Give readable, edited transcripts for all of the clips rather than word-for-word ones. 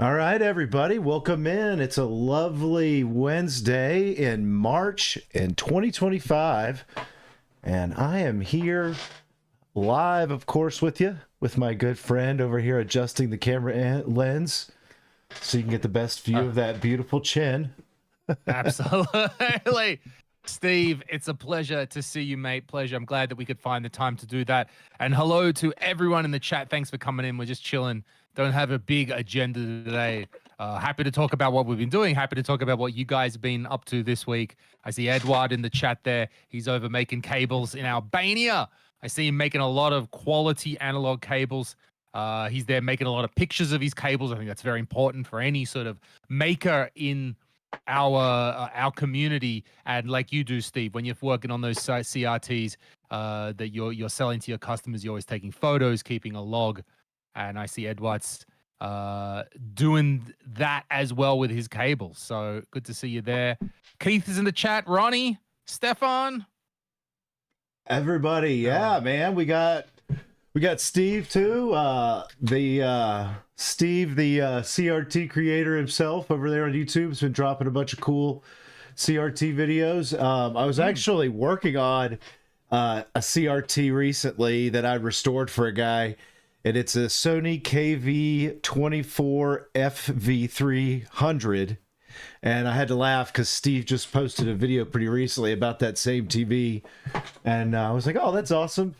All right, everybody, welcome in. It's a lovely Wednesday in March in 2025, and I am here live, of course, with you, with my good friend over here adjusting the camera lens so you can get the best view of that beautiful chin. Absolutely. Steve, it's a pleasure to see you, mate. Pleasure. I'm glad that we could find the time to do that. And hello to everyone in the chat. Thanks for coming in. We're just chilling. Don't have a big agenda today. Happy to talk about what we've been doing. Happy to talk about what you guys have been up to this week. I see Edward in the chat there. He's over making cables in Albania. I see him making a lot of quality analog cables. He's there making a lot of pictures of his cables. I think that's very important for any sort of maker in our community. And like you do, Steve, when you're working on those CRTs that you're selling to your customers, you're always taking photos, keeping a log. And I see Edward's doing that as well with his cables. So good to see you there. Keith is in the chat. Ronnie, Stefan, Everybody, yeah, man, we got Steve too. Steve, the CRT creator himself, over there on YouTube, has been dropping a bunch of cool CRT videos. I was actually working on a CRT recently that I restored for a guy, and it's a Sony KV-24 FV300. And I had to laugh because Steve just posted a video pretty recently about that same TV, and I was like, "Oh, that's awesome."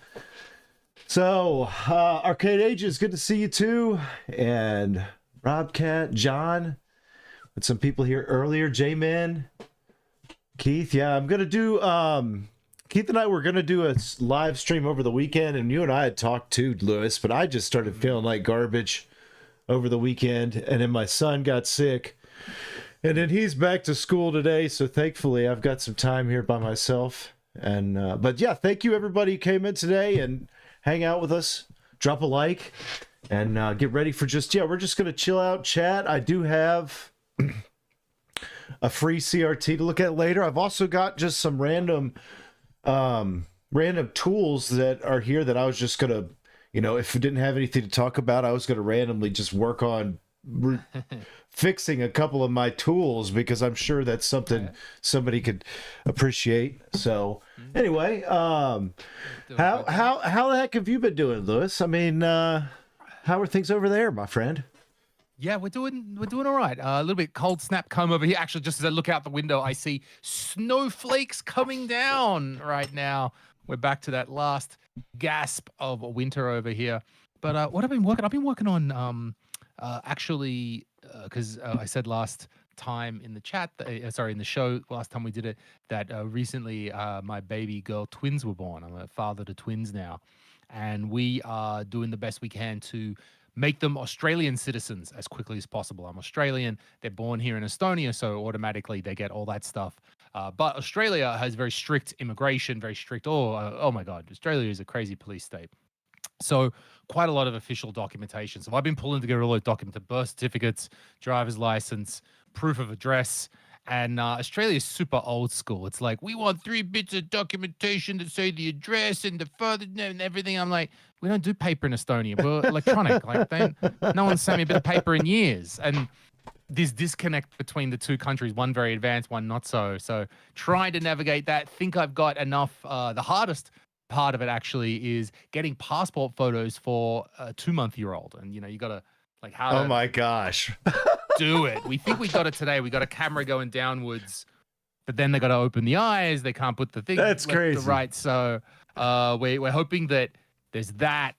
So, Arcade Agents, good to see you too, and Robcat, John, with some people here earlier, J-Man, Keith. Yeah, I'm gonna do. Keith and I were gonna do a live stream over the weekend, and you and I had talked too, Lewis. But I just started feeling like garbage over the weekend, and then my son got sick, and then he's back to school today. So thankfully, I've got some time here by myself. And but yeah, thank you everybody who came in today and hang out with us. Drop a like and get ready for we're just gonna chill out, chat. I do have a free CRT to look at later. I've also got just some random tools that are here that I was just gonna, if we didn't have anything to talk about, I was gonna randomly just work on fixing a couple of my tools, because I'm sure that's something somebody could appreciate. So anyway, how the heck have you been doing, Lewis? I mean, how are things over there, my friend? Yeah, we're doing all right. A little bit cold snap come over here. Actually, just as I look out the window, I see snowflakes coming down right now. We're back to that last gasp of winter over here. But what I've been working on actually, because I said last time in the chat, in the show, last time we did it, that recently my baby girl twins were born. I'm a father to twins now, and we are doing the best we can to make them Australian citizens as quickly as possible. I'm Australian. They're born here in Estonia, so automatically they get all that stuff. But Australia has very strict immigration, very strict. Oh my God, Australia is a crazy police state. So quite a lot of official documentation. So I've been pulling together all those documents: birth certificates, driver's license, proof of address. And Australia is super old school. It's like, we want 3 bits of documentation that say the address and the father and everything. I'm like, we don't do paper in Estonia. We're electronic. No one's sent me a bit of paper in years. And this disconnect between the two countries, one very advanced, one not so. So trying to navigate that. Think I've got enough. The hardest part of it actually is getting passport photos for a 2-month-old, and you gotta oh my gosh, do it. We think we got it today. We got a camera going downwards, but then they got to open the eyes. They can't put the thing that's left crazy to right. So we're hoping that there's that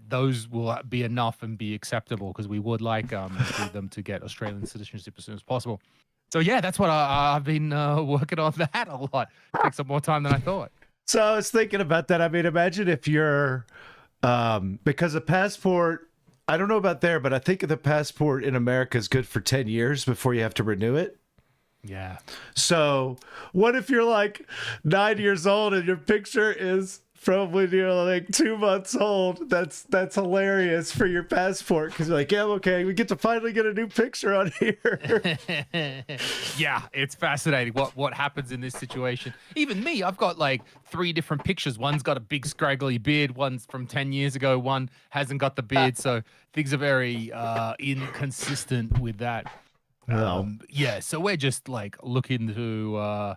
those will be enough and be acceptable, because we would like them to get Australian citizenship as soon as possible. So yeah, that's what I've been working on that a lot. It takes up more time than I thought. So I was thinking about that. I mean, imagine if you're, because a passport, I don't know about there, but I think the passport in America is good for 10 years before you have to renew it. Yeah. So what if you're like 9 years old and your picture is from when you're like 2 months old. That's hilarious for your passport because you're like, yeah, okay, we get to finally get a new picture on here. Yeah, it's fascinating what happens in this situation. Even me, I've got like 3 different pictures. One's got a big scraggly beard, one's from 10 years ago, one hasn't got the beard. So things are very inconsistent with that. Yeah, so we're just like looking to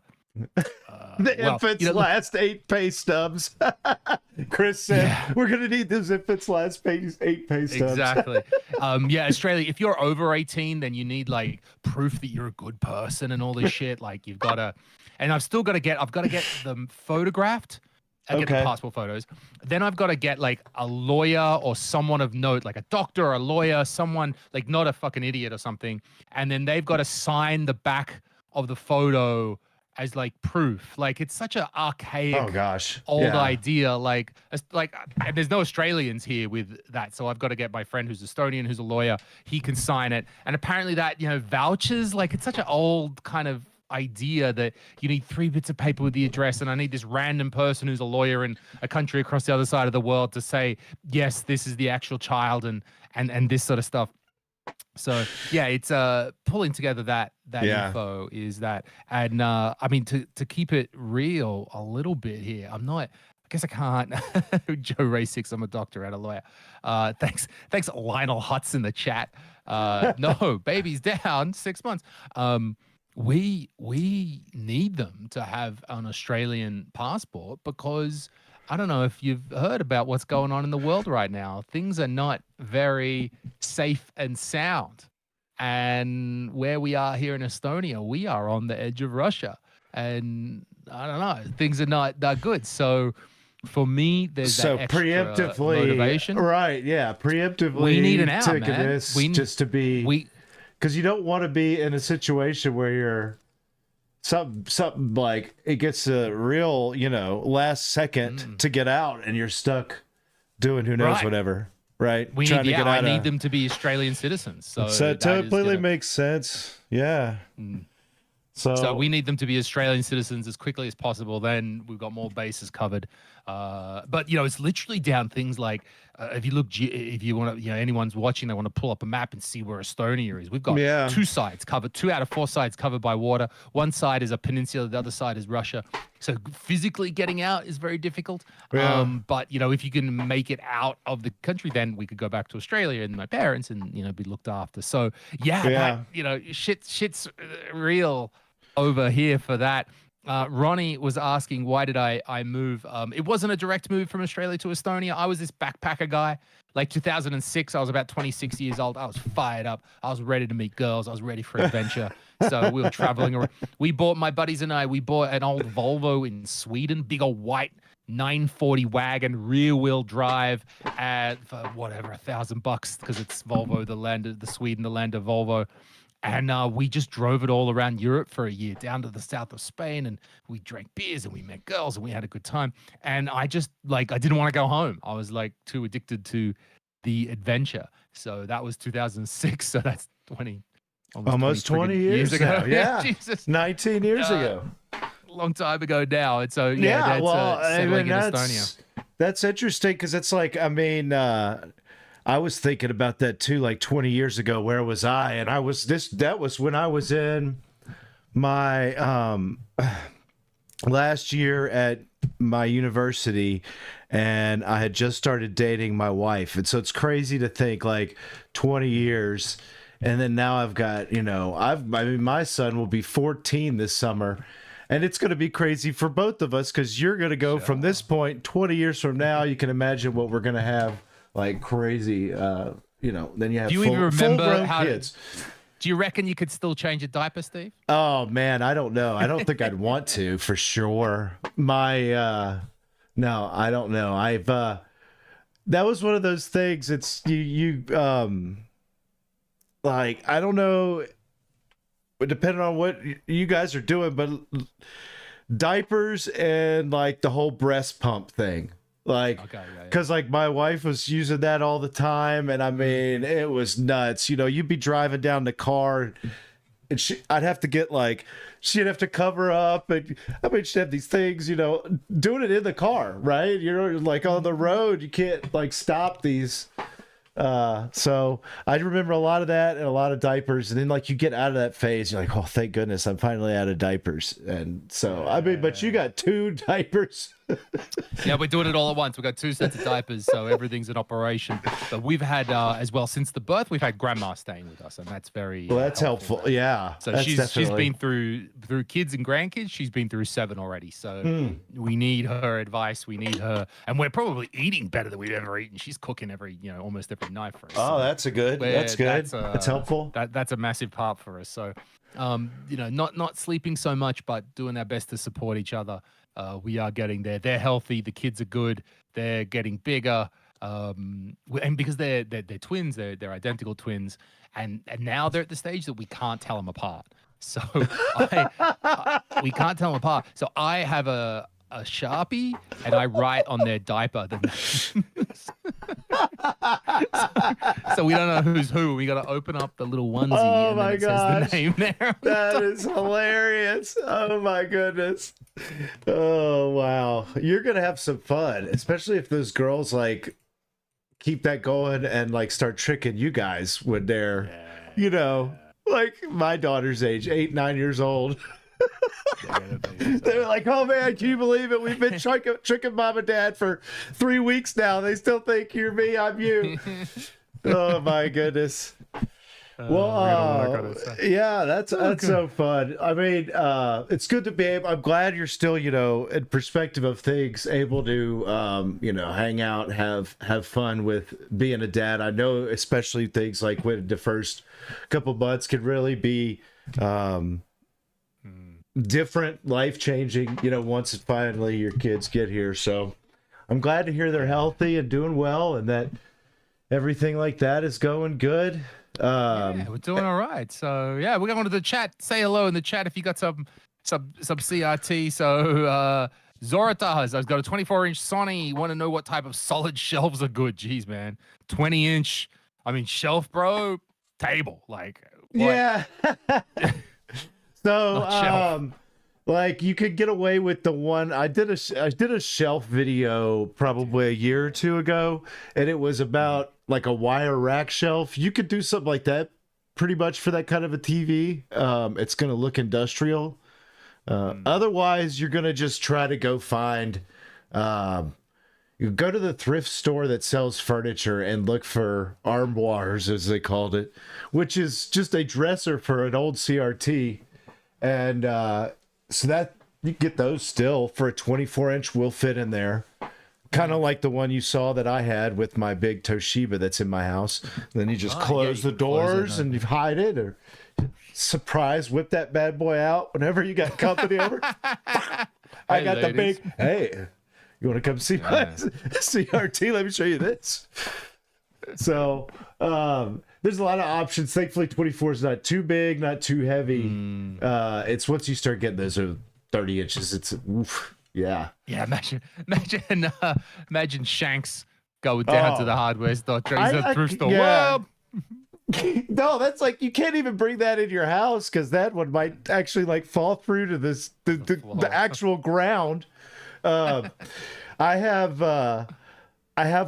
the infant's last 8 pay stubs. Chris said, we're going to need those infant's last 8 pay stubs. Exactly. Yeah, Australia, if you're over 18, then you need like proof that you're a good person and all this shit. Like you've got to, and I've got to get them photographed. I get the passport photos. Then I've got to get like a lawyer or someone of note, like a doctor or a lawyer, someone like not a fucking idiot or something. And then they've got to sign the back of the photo as like proof. Like it's such an archaic old idea. Like and there's no Australians here with that. So I've got to get my friend who's Estonian, who's a lawyer, he can sign it. And apparently that, vouchers, like it's such an old kind of idea that you need 3 bits of paper with the address and I need this random person who's a lawyer in a country across the other side of the world to say, yes, this is the actual child and this sort of stuff. So yeah, it's pulling together that info is that. And I mean, to keep it real a little bit here, I guess I can't. Joe Ray 6, I'm a doctor and a lawyer. Thanks Lionel Hutz in the chat. No, baby's down 6 months. We need them to have an Australian passport because I don't know if you've heard about what's going on in the world right now. Things are not very safe and sound. And where we are here in Estonia, we are on the edge of Russia. And I don't know, things are not that good. So for me, there's that extra preemptively motivation. Right, yeah. Preemptively we need an out, taking man. this just to be... Because you don't want to be in a situation where you're something like it gets a real, last second to get out and you're stuck doing who knows whatever, right? I need them to be Australian citizens. So it completely makes sense. Yeah. So we need them to be Australian citizens as quickly as possible. Then we've got more bases covered. But it's literally down things like if you want to, anyone's watching, they want to pull up a map and see where Estonia is. We've got 2 sides covered, 2 out of 4 sides covered by water. One side is a peninsula, the other side is Russia. So physically getting out is very difficult. Yeah. But if you can make it out of the country, then we could go back to Australia and my parents and be looked after. So shit's real over here for that. Ronnie was asking, why did I move? It wasn't a direct move from Australia to Estonia. I was this backpacker guy. Like 2006, I was about 26 years old. I was fired up. I was ready to meet girls. I was ready for adventure. So we were traveling around. My buddies and I, we bought an old Volvo in Sweden, big old white 940 wagon, rear wheel drive for whatever, $1,000 because it's Volvo, the land of Volvo. And we just drove it all around Europe for a year, down to the south of Spain, and we drank beers and we met girls and we had a good time. And I just I didn't want to go home. I was like too addicted to the adventure. So that was 2006. So that's almost 20 years ago. Yeah, Jesus, 19 years ago. Long time ago now. And so Estonia. That's interesting because it's like I was thinking about that too, like 20 years ago. Where was I? And that was when I was in my last year at my university, and I had just started dating my wife. And so it's crazy to think like 20 years, and then now I've got my son will be 14 this summer. And it's going to be crazy for both of us because you're going to go from this point 20 years from now. You can imagine what we're going to have. Like crazy, then you have do you even remember how kids. Do you reckon you could still change a diaper, Steve? Oh man, I don't know. I don't think I'd want to for sure. No, I don't know. That was one of those things. It's you like, I don't know, depending on what you guys are doing, but diapers and like the whole breast pump thing. Like, because like my wife was using that all the time, and I mean, it was nuts. You'd be driving down the car and I'd have to get like, she'd have to cover up, and I mean, she'd have these things, you know, doing it in the car, right? You're like on the road, you can't like stop these. So I remember a lot of that and a lot of diapers, and then like you get out of that phase, you're like, oh, thank goodness I'm finally out of diapers. And so I mean, but you got 2 diapers. Yeah, we're doing it all at once. We've got 2 sets of diapers, so everything's in operation. But we've had as well, since the birth, we've had grandma staying with us, and that's very Well, that's helpful. Yeah, so that's she's been through kids and grandkids. She's been through 7 already, so we need her advice. We need her, and we're probably eating better than we've ever eaten. She's cooking almost every night for us. Oh, that's good. That's good. That's helpful. That's a massive part for us. So, not sleeping so much, but doing our best to support each other. We are getting there. They're healthy. The kids are good. They're getting bigger. And because they're twins, they're identical twins, and now they're at the stage that we can't tell them apart. So we can't tell them apart. So I have a Sharpie, and I write on their diaper the names. So we don't know who's who. We got to open up the little onesie, and then it says the name there. That is hilarious. Oh my goodness. Oh wow. You're gonna have some fun, especially if those girls like keep that going and like start tricking you guys when they're, like my daughter's age, 8, 9 years old. They're like, oh man, can you believe it? We've been tricking mom and dad for 3 weeks now. They still think you're me, I'm you. Oh my goodness. Yeah, that's so fun. I mean, it's good to be able. I'm glad you're still, in perspective of things, able to, hang out, have fun with being a dad. I know, especially things like when the first couple months can really be different, life-changing, once finally your kids get here. So I'm glad to hear they're healthy and doing well, and that everything like that is going good. We're doing all right. So yeah, we're going to the chat. Say hello in the chat if you got some CRT. So Zorataz, I've got a 24-inch Sony. Want to know what type of solid shelves are good? Jeez, man, 20-inch. I mean, shelf, bro. Table, like what? Yeah. So like you could get away with the one I did a shelf video probably a year or 2 ago, and it was about like a wire rack shelf. You could do something like that pretty much for that kind of a TV. It's going to look industrial. Otherwise, you're going to just try to go find you go to the thrift store that sells furniture and look for armoires, as they called it, which is just a dresser for an old CRT. And so that you get those still for a 24-inch will fit in there. Kind of like the one you saw that I had with my big Toshiba that's in my house. And then you just close the doors and you hide it, or surprise, whip that bad boy out whenever you got company over. I got the big, hey, you want to come see my CRT? Let me show you this. So there's a lot of options. Thankfully, 24 is not too big, not too heavy. It's once you start getting those 30 inches, it's oof. Yeah. Imagine Shanks going down to the hardware store, the thrift store. Yeah. No, that's like you can't even bring that in your house because that one might actually like fall through to the actual ground. I have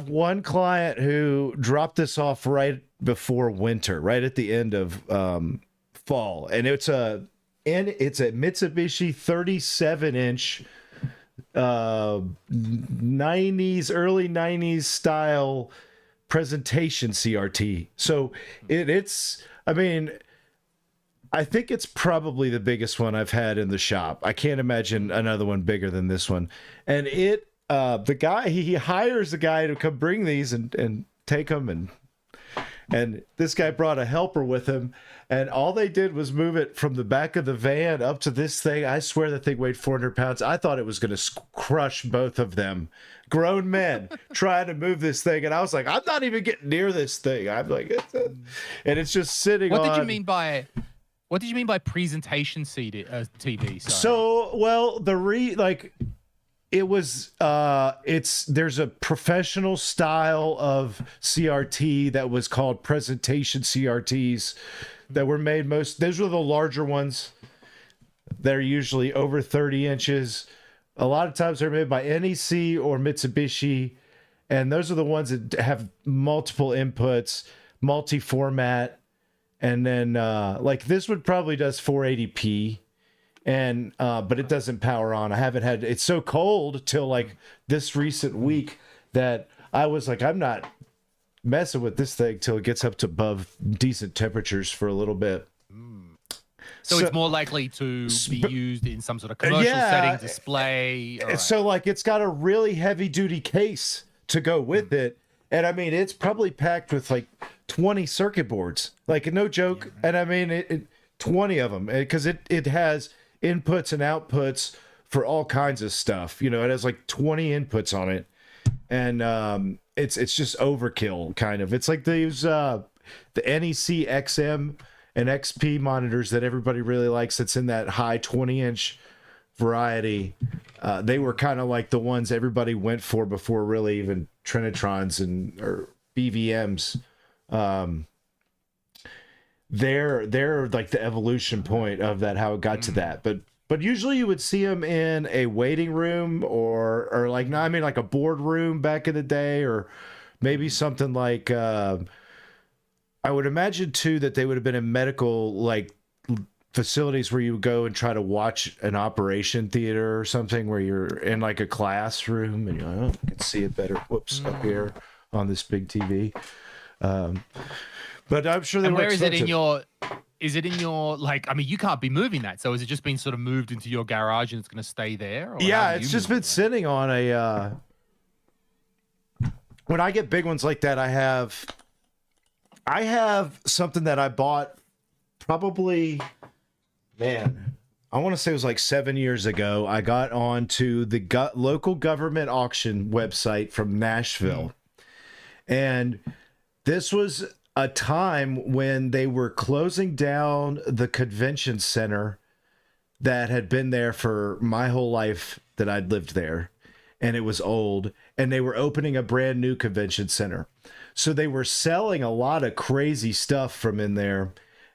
one client who dropped this off right before winter, right at the end of fall, and it's a Mitsubishi 37-inch. 90s, early 90s style presentation CRT. So it's I mean, I think it's probably the biggest one I've had in the shop. I can't imagine another one bigger than this one. And the guy, he hires a guy to come bring these and take them, and this guy brought a helper with him, and all they did was move it from the back of the van up to this thing. I swear that thing weighed 400 pounds. I thought it was going to crush both of them. Grown men trying to move this thing, and I was like, I'm not even getting near this thing. I'm like, and it's just sitting on. What did you mean by presentation TV? Sorry. So, well, it was there's a professional style of CRT that was called presentation CRTs that were made those were the larger ones. They're usually over 30 inches. A lot of times they're made by NEC or Mitsubishi. And those are the ones that have multiple inputs, multi-format. And then like this one probably does 480p. And but it doesn't power on. I haven't had it's so cold till like this recent week that I was like, I'm not messing with this thing till it gets up to above decent temperatures for a little bit. So it's more likely to be used in some sort of commercial setting, display. Right. So like it's got a really heavy duty case to go with it. And I mean, it's probably packed with like 20 circuit boards, like no joke. And I mean, 20 of them because it has inputs and outputs for all kinds of stuff. You know, it has like 20 inputs on it. And it's just overkill kind of. It's like these the NEC XM and XP monitors that everybody really likes. That's in that high 20-inch variety. They were kind of like the ones everybody went for before really even Trinitrons or BVMs. They're like the evolution point of that, how it got to that. But usually you would see them in a waiting room or like, no, I mean like a boardroom back in the day, or maybe something like, I would imagine too that they would have been in medical like facilities where you would go and try to watch an operation theater or something where you're in like a classroom and you're like, oh, I can see it better. Whoops, up here on this big TV. But I'm sure they were where expensive. Is it in your, like, I mean, you can't be moving that. So has it just been sort of moved into your garage and it's going to stay there? Or yeah, it's just been sitting on a, when I get big ones like that, I have something that I bought probably, man, I want to say it was like 7 years ago. I got onto the local government auction website from Nashville. And this was a time when they were closing down the convention center that had been there for my whole life that I'd lived there. And it was old. And they were opening a brand new convention center. So they were selling a lot of crazy stuff from in there.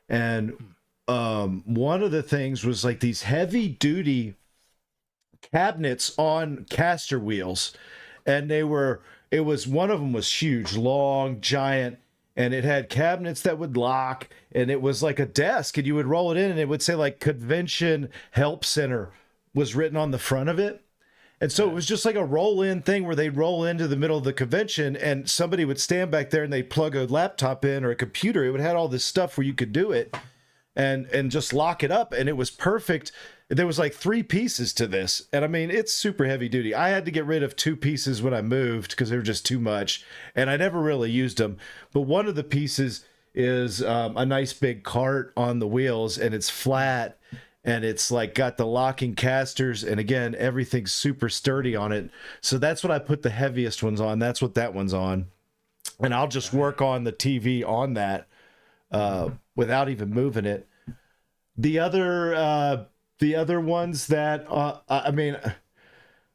And one of the things was like these heavy duty cabinets on caster wheels. And one of them was huge, long, giant. And it had cabinets that would lock, and it was like a desk, and you would roll it in, and it would say like Convention Help Center was written on the front of it. And so it was just like a roll-in thing where they'd roll into the middle of the convention, and somebody would stand back there and they'd plug a laptop in or a computer. It would have all this stuff where you could do it and just lock it up, and it was perfect. There was like 3 pieces to this. And I mean, it's super heavy duty. I had to get rid of 2 pieces when I moved because they were just too much. And I never really used them. But one of the pieces is a nice big cart on the wheels, and it's flat, and it's like got the locking casters. And again, everything's super sturdy on it. So that's what I put the heaviest ones on. That's what that one's on. And I'll just work on the TV on that without even moving it. The other ones that, I mean,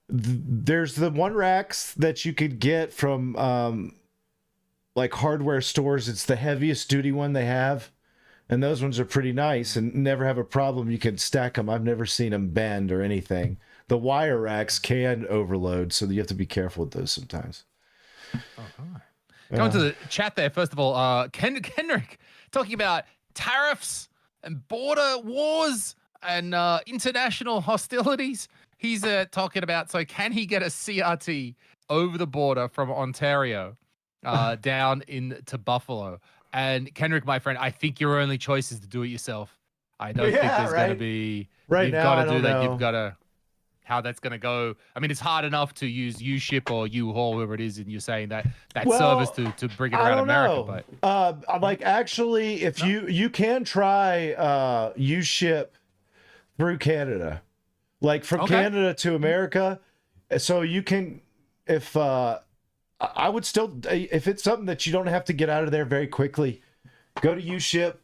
there's the one racks that you could get from like hardware stores. It's the heaviest duty one they have. And those ones are pretty nice and never have a problem. You can stack them. I've never seen them bend or anything. The wire racks can overload, so you have to be careful with those sometimes. Going to the chat there, first of all, Kendrick talking about tariffs and border wars and international hostilities. He's talking about, so can he get a CRT over the border from Ontario down into Buffalo? And Kendrick, my friend, I think your only choice is to do it yourself. I don't think there's going to be... Right you've now, got I to don't do that. know. You've got to... How that's going to go. I mean, it's hard enough to use U-Ship or U-Haul, whoever it is, and you're saying that service to bring it around America. But like actually, if you can try U-Ship through Canada, like from Canada to America, so you can. If I would still, if it's something that you don't have to get out of there very quickly, go to U-Ship.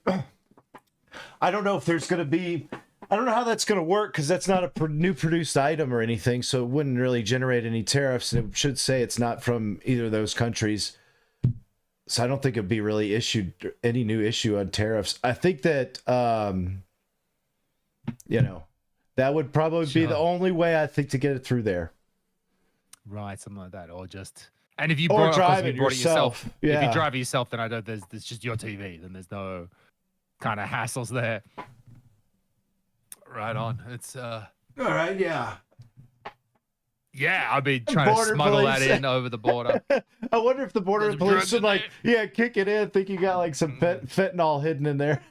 I don't know if there's going to be. I don't know how that's going to work because that's not a new produced item or anything, so it wouldn't really generate any tariffs. And it should say it's not from either of those countries. So I don't think it'd be really issued any new issue on tariffs. I think that, that would probably be the only way I think to get it through there. Right, something like that, or just. And if you Or brought, drive it it yourself. if Yeah. you drive it yourself, then I don't. There's just your TV. Then there's no kind of hassles there. Right on. It's All right. Yeah. Yeah, I've been trying to Border smuggle police. that in over the border. I wonder if the border There's police drugs would in like, kick it in, think you got like some fentanyl hidden in there.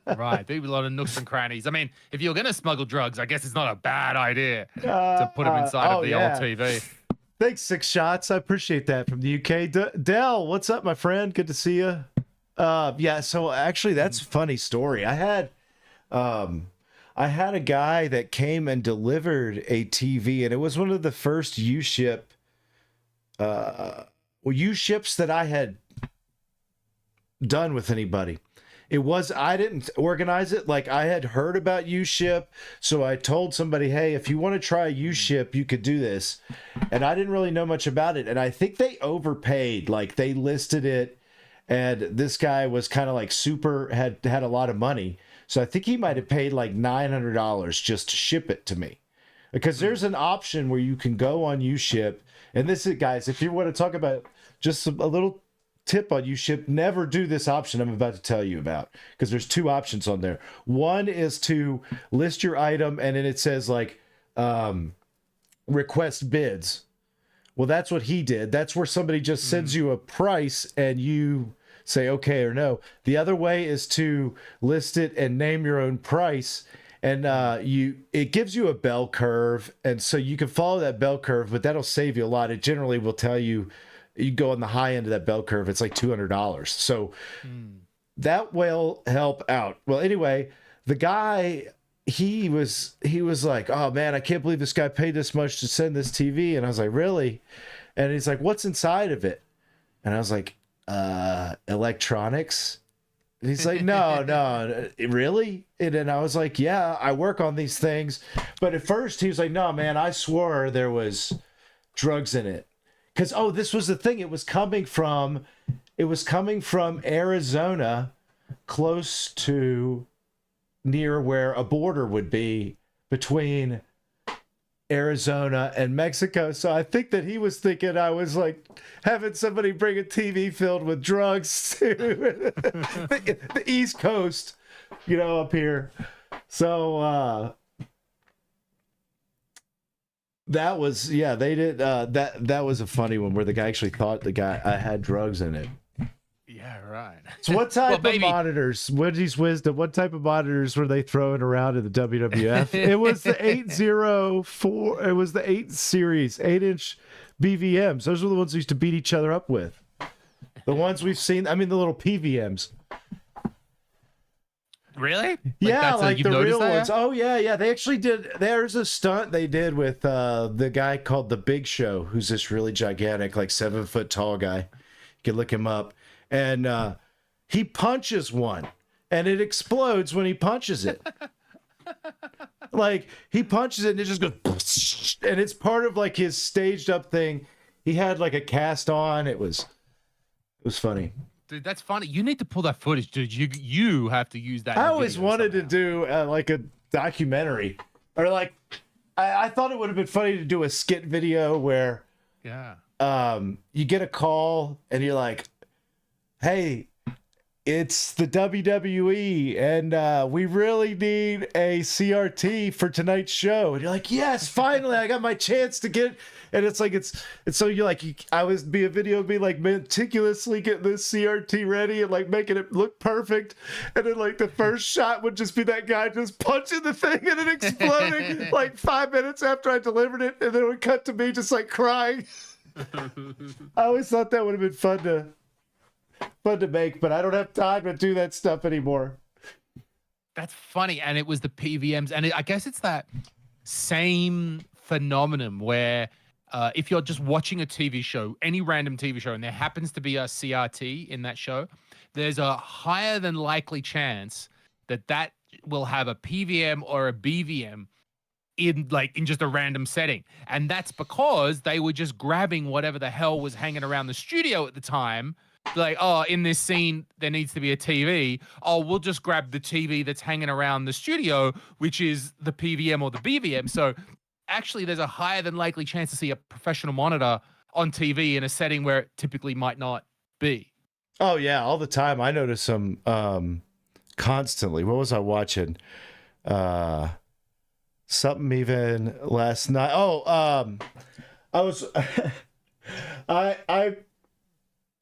Right, there'd be a lot of nooks and crannies. I mean, if you're going to smuggle drugs, I guess it's not a bad idea to put them inside of the old TV. Thanks, 6 Shots. I appreciate that from the UK. Dell, what's up, my friend? Good to see you. Yeah, so actually, that's a funny story. I had a guy that came and delivered a TV, and it was one of the first U-ship U-ships that I had done with anybody. I didn't organize it. Like, I had heard about U-ship, so I told somebody, hey, if you want to try U-ship, you could do this. And I didn't really know much about it. And I think they overpaid. Like, they listed it, and this guy was kind of like had a lot of money. So I think he might have paid like $900 just to ship it to me. Because there's an option where you can go on U-ship. And this is, guys, if you want to talk about just a little tip on U-ship, never do this option I'm about to tell you about. Because there's 2 options on there. One is to list your item, and then it says like request bids. Well, that's what he did. That's where somebody just sends you a price and you say okay or no. The other way is to list it and name your own price, and it gives you a bell curve, and so you can follow that bell curve, but that'll save you a lot. It generally will tell you go on the high end of that bell curve, it's like $200. So that will help out. Well, anyway, the guy, he was like, oh man, I can't believe this guy paid this much to send this TV. And I was like, really? And he's like, what's inside of it? And I was like, electronics. And he's like, no, really? And then I was like, yeah, I work on these things. But at first he was like, no, man, I swore there was drugs in it. Because, this was the thing. It was coming from Arizona, close to near where a border would be between Arizona and Mexico. So I think that he was thinking I was like having somebody bring a TV filled with drugs to the East Coast, up here. So that was, they did that was a funny one where the guy actually thought I had drugs in it. Yeah, right. So what type of monitors? Wendy's Wisdom. What type of monitors were they throwing around in the WWF? It was the 804. It was the 8 series, 8-inch BVMs. Those were the ones we used to beat each other up with. The ones we've seen. I mean, the little PVMs. Really? Yeah, like the real ones. Oh yeah. They actually did. There's a stunt they did with the guy called the Big Show, who's this really gigantic, like 7 foot tall guy. You can look him up. And he punches one, and it explodes when he punches it. Like, he punches it, and it just goes, and it's part of like his staged up thing. He had like a cast on. It was funny. Dude, that's funny. You need to pull that footage, dude. You have to use that. I always wanted to do like a documentary, or like I thought it would have been funny to do a skit video where you get a call and you're like, hey, it's the WWE, and we really need a CRT for tonight's show. And you're like, yes, finally, I got my chance to get. And it's like, it's so you're like, I would be a video, be like meticulously getting this CRT ready and like making it look perfect. And then like the first shot would just be that guy just punching the thing and it exploding like 5 minutes after I delivered it. And then it would cut to me just like crying. I always thought that would have been fun to make, but I don't have time to do that stuff anymore. That's funny. And it was the PVMs. And I guess it's that same phenomenon where if you're just watching a TV show, any random TV show, and there happens to be a CRT in that show, there's a higher than likely chance that will have a PVM or a BVM in just a random setting. And that's because they were just grabbing whatever the hell was hanging around the studio at the time like, oh, in this scene, there needs to be a TV. Oh, we'll just grab the TV that's hanging around the studio, which is the PVM or the BVM. So actually, there's a higher than likely chance to see a professional monitor on TV in a setting where it typically might not be. Oh, yeah, all the time. I notice them constantly. What was I watching? Something even last night. Oh, I was...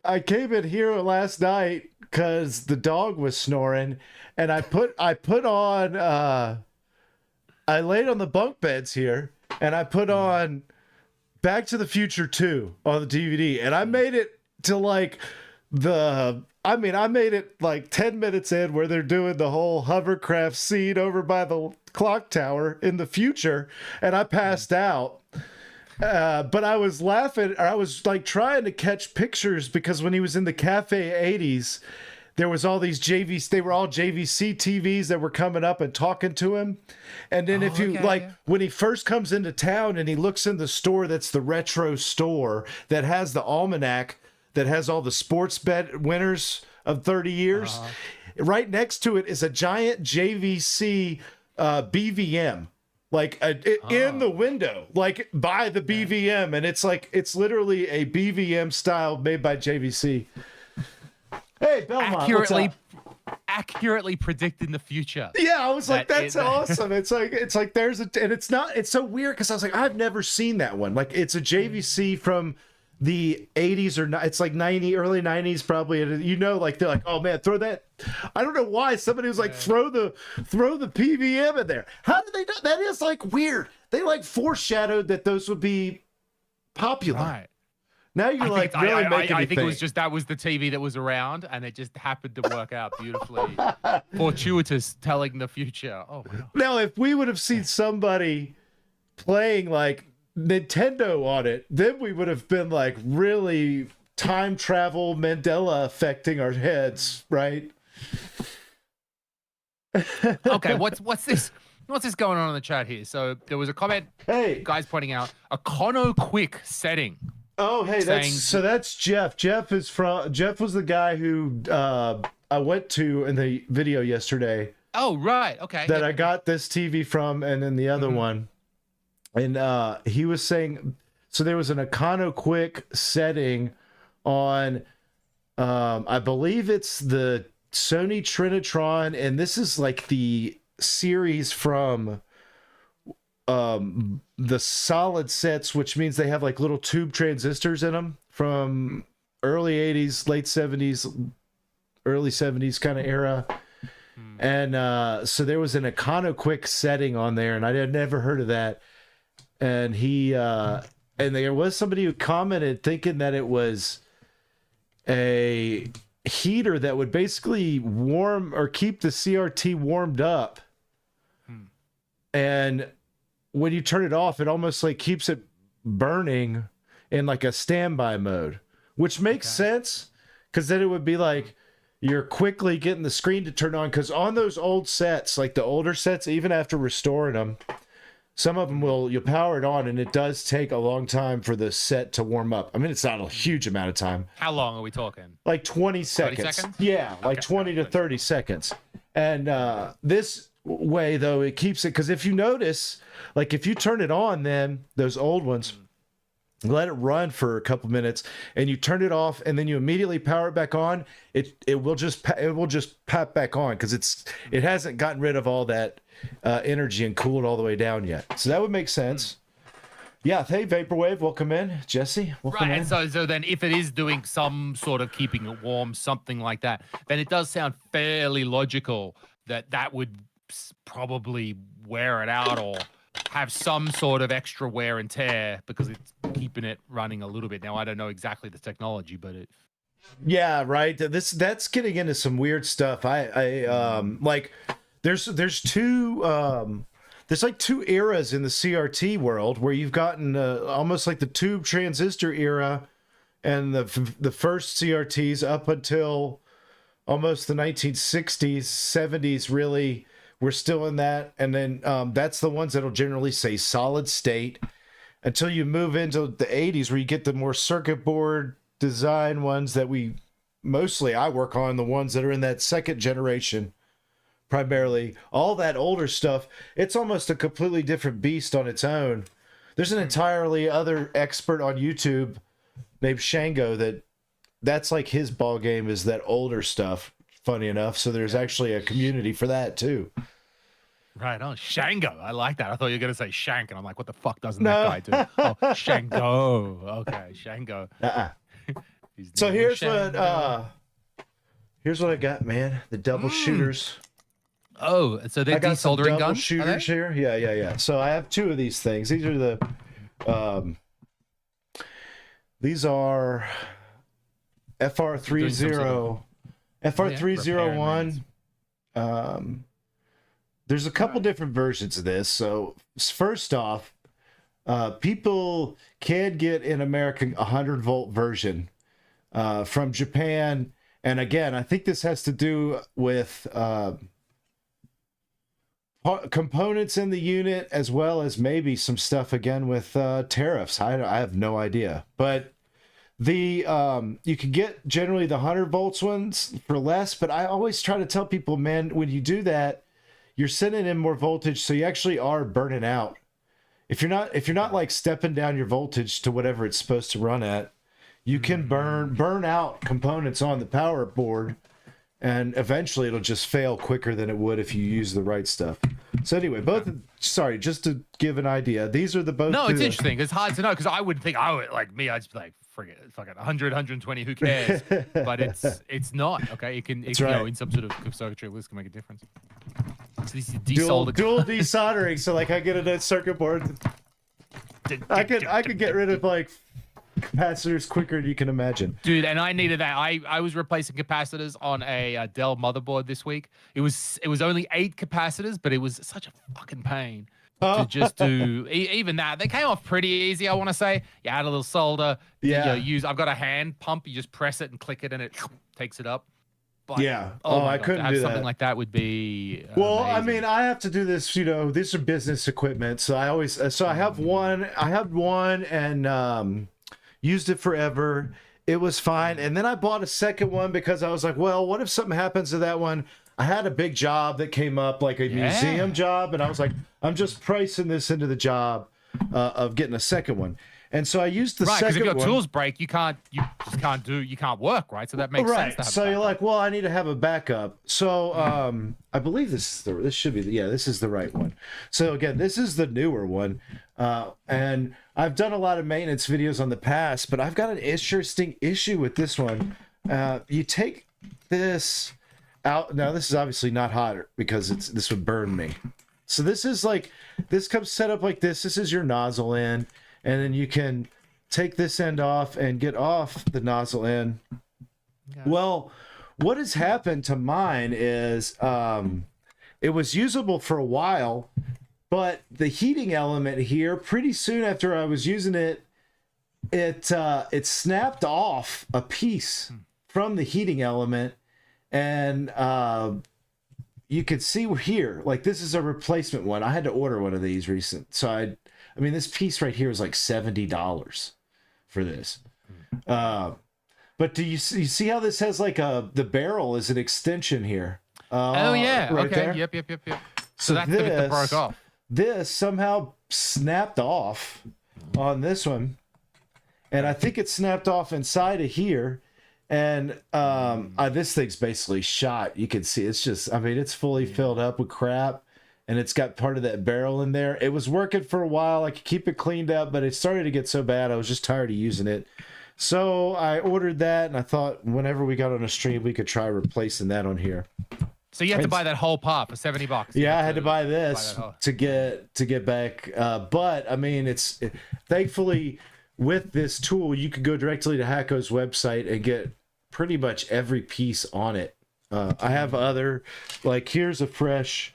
I came in here last night because the dog was snoring, and I put on I laid on the bunk beds here, and I put on Back to the Future 2 on the DVD, and I made it to like I made it like 10 minutes in where they're doing the whole hovercraft scene over by the clock tower in the future, and I passed out. But I was laughing, or I was like trying to catch pictures, because when he was in the Cafe 80s, there was all these they were all JVC TVs that were coming up and talking to him. And then when he first comes into town and he looks in the store, that's the retro store that has the almanac that has all the sports bet winners of 30 years. Right next to it is a giant JVC BVM. Like in the window, like by the BVM, and it's literally a BVM style made by JVC. Hey, Belmont, accurately predicting the future. Yeah, I was like, that's awesome. It's like it's so weird, because I was like, I've never seen that one. Like, it's a JVC from the 80s or not. It's like early 90s probably. And like, they're like, oh man, throw that. I don't know why somebody was like, throw the PVM in there. How did they do that? Is like weird. They like foreshadowed that those would be popular. Right. Now you're making me think think. It was just that was the TV that was around, and it just happened to work out beautifully. Fortuitous telling the future. Oh wow. Now, if we would have seen somebody playing like Nintendo on it, then we would have been like really time travel Mandela affecting our heads, right? Okay, what's this? What's this going on in the chat here? So there was a comment, guys pointing out a Cono Quick setting. Oh, hey, that's Jeff. Jeff was the guy who I went to in the video yesterday. Oh, right. Okay. That I got this TV from, and then the other one. And he was saying, so there was an Econo Quick setting on, I believe it's the Sony Trinitron, and this is like the series from the solid sets, which means they have like little tube transistors in them from early 80s, late 70s, early 70s kind of era. And so there was an Econo Quick setting on there, and I had never heard of that. And and there was somebody who commented thinking that it was a heater that would basically warm or keep the CRT warmed up. And when you turn it off, it almost like keeps it burning in like a standby mode, which makes sense, because then it would be like you're quickly getting the screen to turn on. Because on those old sets, like the older sets, even after restoring them, some of them you'll power it on, and it does take a long time for the set to warm up. I mean, it's not a huge amount of time. How long are we talking? Like 20 seconds. 30 seconds? Yeah, like 20 to 30 seconds. And this way, though, it keeps it, because if you notice, like if you turn it on, then those old ones, let it run for a couple minutes, and you turn it off, and then you immediately power it back on, it will just pop back on, because it hasn't gotten rid of all that energy and cooled all the way down yet. So that would make sense. Yeah. Hey, Vaporwave, welcome in. Jesse, welcome in. And so then if it is doing some sort of keeping it warm, something like that, then it does sound fairly logical that would probably wear it out or have some sort of extra wear and tear, because it's keeping it running a little bit. Now, I don't know exactly the technology, but it... Yeah, right. That's getting into some weird stuff. I like there's like two eras in the CRT world, where you've gotten almost like the tube transistor era and the first CRTs up until almost the 1960s, 70s, really. We're still in that. And then that's the ones that'll generally say solid state, until you move into the 80s, where you get the more circuit board design ones that we mostly I work on the ones that are in that second generation. Primarily, all that older stuff, it's almost a completely different beast on its own. There's an entirely other expert on YouTube named Shango that's like his ball game is that older stuff. Funny enough, so there's actually a community for that too. Right on. Shango. I like that. I thought you were going to say Shank, and I'm like, what the fuck doesn't that guy do? Oh, Shango. Okay, Shango. So here's what I got, man. The double shooters. Oh, so they're I got some desoldering double guns? shooters here. Yeah. So I have two of these things. These are the these are FR301. There's a couple different versions of this. So first off, people can get in America a 100-volt version from Japan. And again, I think this has to do with components in the unit, as well as maybe some stuff again with tariffs. I have no idea, but the you can get generally the 100 volts ones for less. But I always try to tell people, man, when you do that, you're sending in more voltage, so you actually are burning out. If you're not like stepping down your voltage to whatever it's supposed to run at, you can burn out components on the power board. And eventually it'll just fail quicker than it would if you use the right stuff. So anyway, just to give an idea, these are the both. No, it's interesting. It's hard to know because I would think I'd just be like, forget it, fucking 100, 120, who cares? But it's not, okay? It can, in some sort of circuitry list can make a difference. So this is dual desoldering. So like I get a circuit board. I could get rid of like capacitors quicker than you can imagine, dude. And I needed that. I was replacing capacitors on a Dell motherboard this week. It was only 8 capacitors, but it was such a fucking pain to just do. Even that, they came off pretty easy, I want to say. You add a little solder. I've got a hand pump. You just press it and click it, and it takes it up. But, I couldn't do that. Something like that would be well, amazing. I mean, I have to do this, these are business equipment, so I have one and used it forever. It was fine. And then I bought a second one because I was like, well, what if something happens to that one? I had a big job that came up, like a museum job, and I was like, I'm just pricing this into the job of getting a second one. And so I used the second one. Right, because if your tools break, you can't work, right? So that makes sense. Right. So you're like, well, I need to have a backup. So I believe this should be this is the right one. So again, this is the newer one. And I've done a lot of maintenance videos on the past, but I've got an interesting issue with this one. You take this out. Now this is obviously not hot because this would burn me. So this comes set up like this. This is your nozzle end. And then you can take this end off and get off the nozzle end. Okay. Well, what has happened to mine is it was usable for a while, but the heating element here, pretty soon after I was using it, it snapped off a piece from the heating element. And you could see here, like this is a replacement one. I had to order one of these recent. So I mean, this piece right here is like $70 for this. But do you see how this has like the barrel is an extension here? Right okay. There? Yep. So that's the bit that broke off. This somehow snapped off on this one. And I think it snapped off inside of here. And this thing's basically shot. You can see it's fully filled up with crap. And it's got part of that barrel in there. It was working for a while. I could keep it cleaned up, but it started to get so bad, I was just tired of using it. So I ordered that, and I thought whenever we got on a stream, we could try replacing that on here. So you have to buy that whole part for $70. Yeah, I had to buy this to get back. But I mean, thankfully with this tool, you could go directly to Hacko's website and get pretty much every piece on it. I have here's a fresh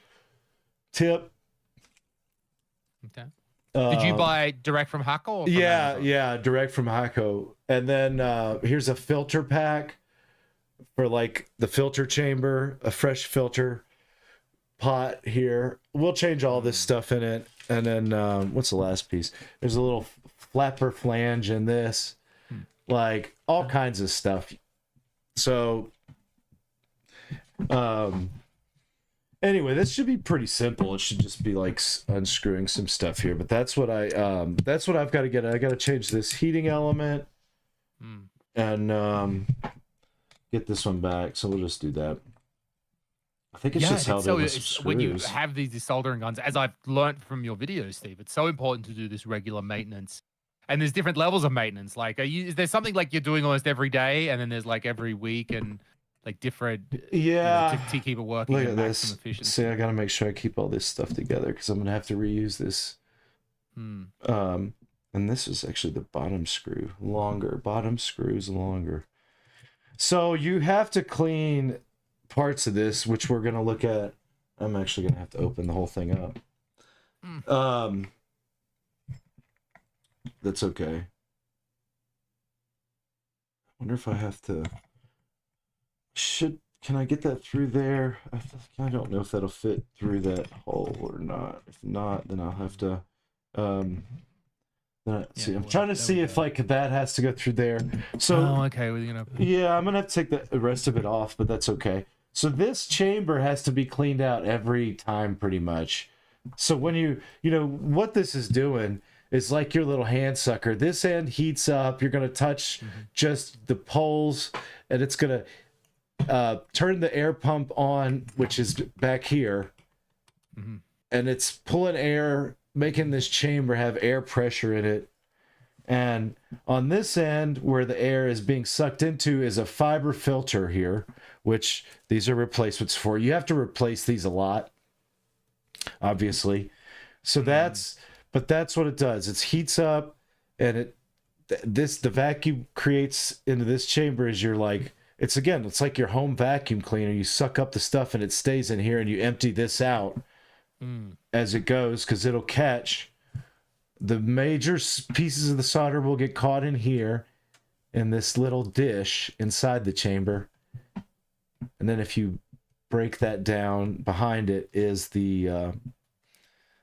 tip. Okay. Did you buy direct from Hacko? Yeah, direct from Hacko. And then here's a filter pack for like the filter chamber, a fresh filter pot here. We'll change all this stuff in it. And then what's the last piece? There's a little flapper flange in this, like all kinds of stuff. So, anyway, this should be pretty simple. It should just be like unscrewing some stuff here. But that's what that's what I've got to get. I got to change this heating element and get this one back. So we'll just do that. I think it's just held in with some screws. When you have these desoldering guns, as I've learned from your videos, Steve, it's so important to do this regular maintenance. And there's different levels of maintenance. Like, is there something like you're doing almost every day, and then there's like every week and like different, to keep it working? Look at this. See, I got to make sure I keep all this stuff together because I'm going to have to reuse this. And this is actually the bottom screw, longer. Bottom screws longer. So you have to clean parts of this, which we're going to look at. I'm actually going to have to open the whole thing up. That's okay. I wonder if I have to... Can I get that through there? I don't know if that'll fit through that hole or not. If not, then I'll have to... I'm trying to see if like that has to go through there. So, okay. Yeah, I'm gonna have to take the rest of it off, but that's okay. So this chamber has to be cleaned out every time, pretty much. So when you what this is doing is like your little hand sucker. This end heats up. You're gonna touch just the poles, and it's gonna turn the air pump on, which is back here, and it's pulling air, making this chamber have air pressure in it. And on this end, where the air is being sucked into, is a fiber filter here, which these are replacements for. You have to replace these a lot, obviously. So that's what it does. It heats up, and the vacuum creates into this chamber is it's like your home vacuum cleaner. You suck up the stuff and it stays in here, and you empty this out as it goes, because it'll catch the major pieces of the solder will get caught in here in this little dish inside the chamber. And then if you break that down, behind it is the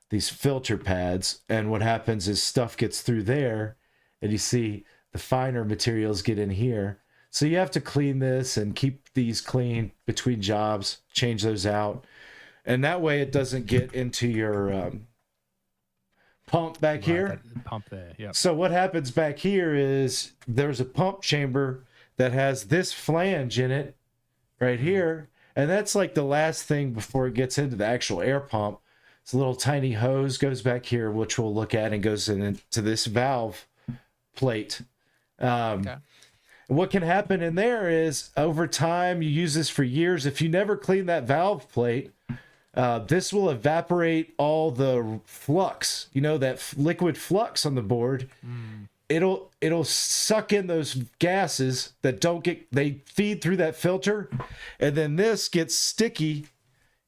these filter pads, and what happens is stuff gets through there, and you see the finer materials get in here. So you have to clean this and keep these clean between jobs, change those out. And that way it doesn't get into your pump back here. Pump there, yeah. So what happens back here is there's a pump chamber that has this flange in it right here. And that's like the last thing before it gets into the actual air pump. It's a little tiny hose goes back here, which we'll look at, and goes into this valve plate. Okay. What can happen in there is over time, you use this for years. If you never clean that valve plate, this will evaporate all the flux, that liquid flux on the board. It'll suck in those gases that they feed through that filter. And then this gets sticky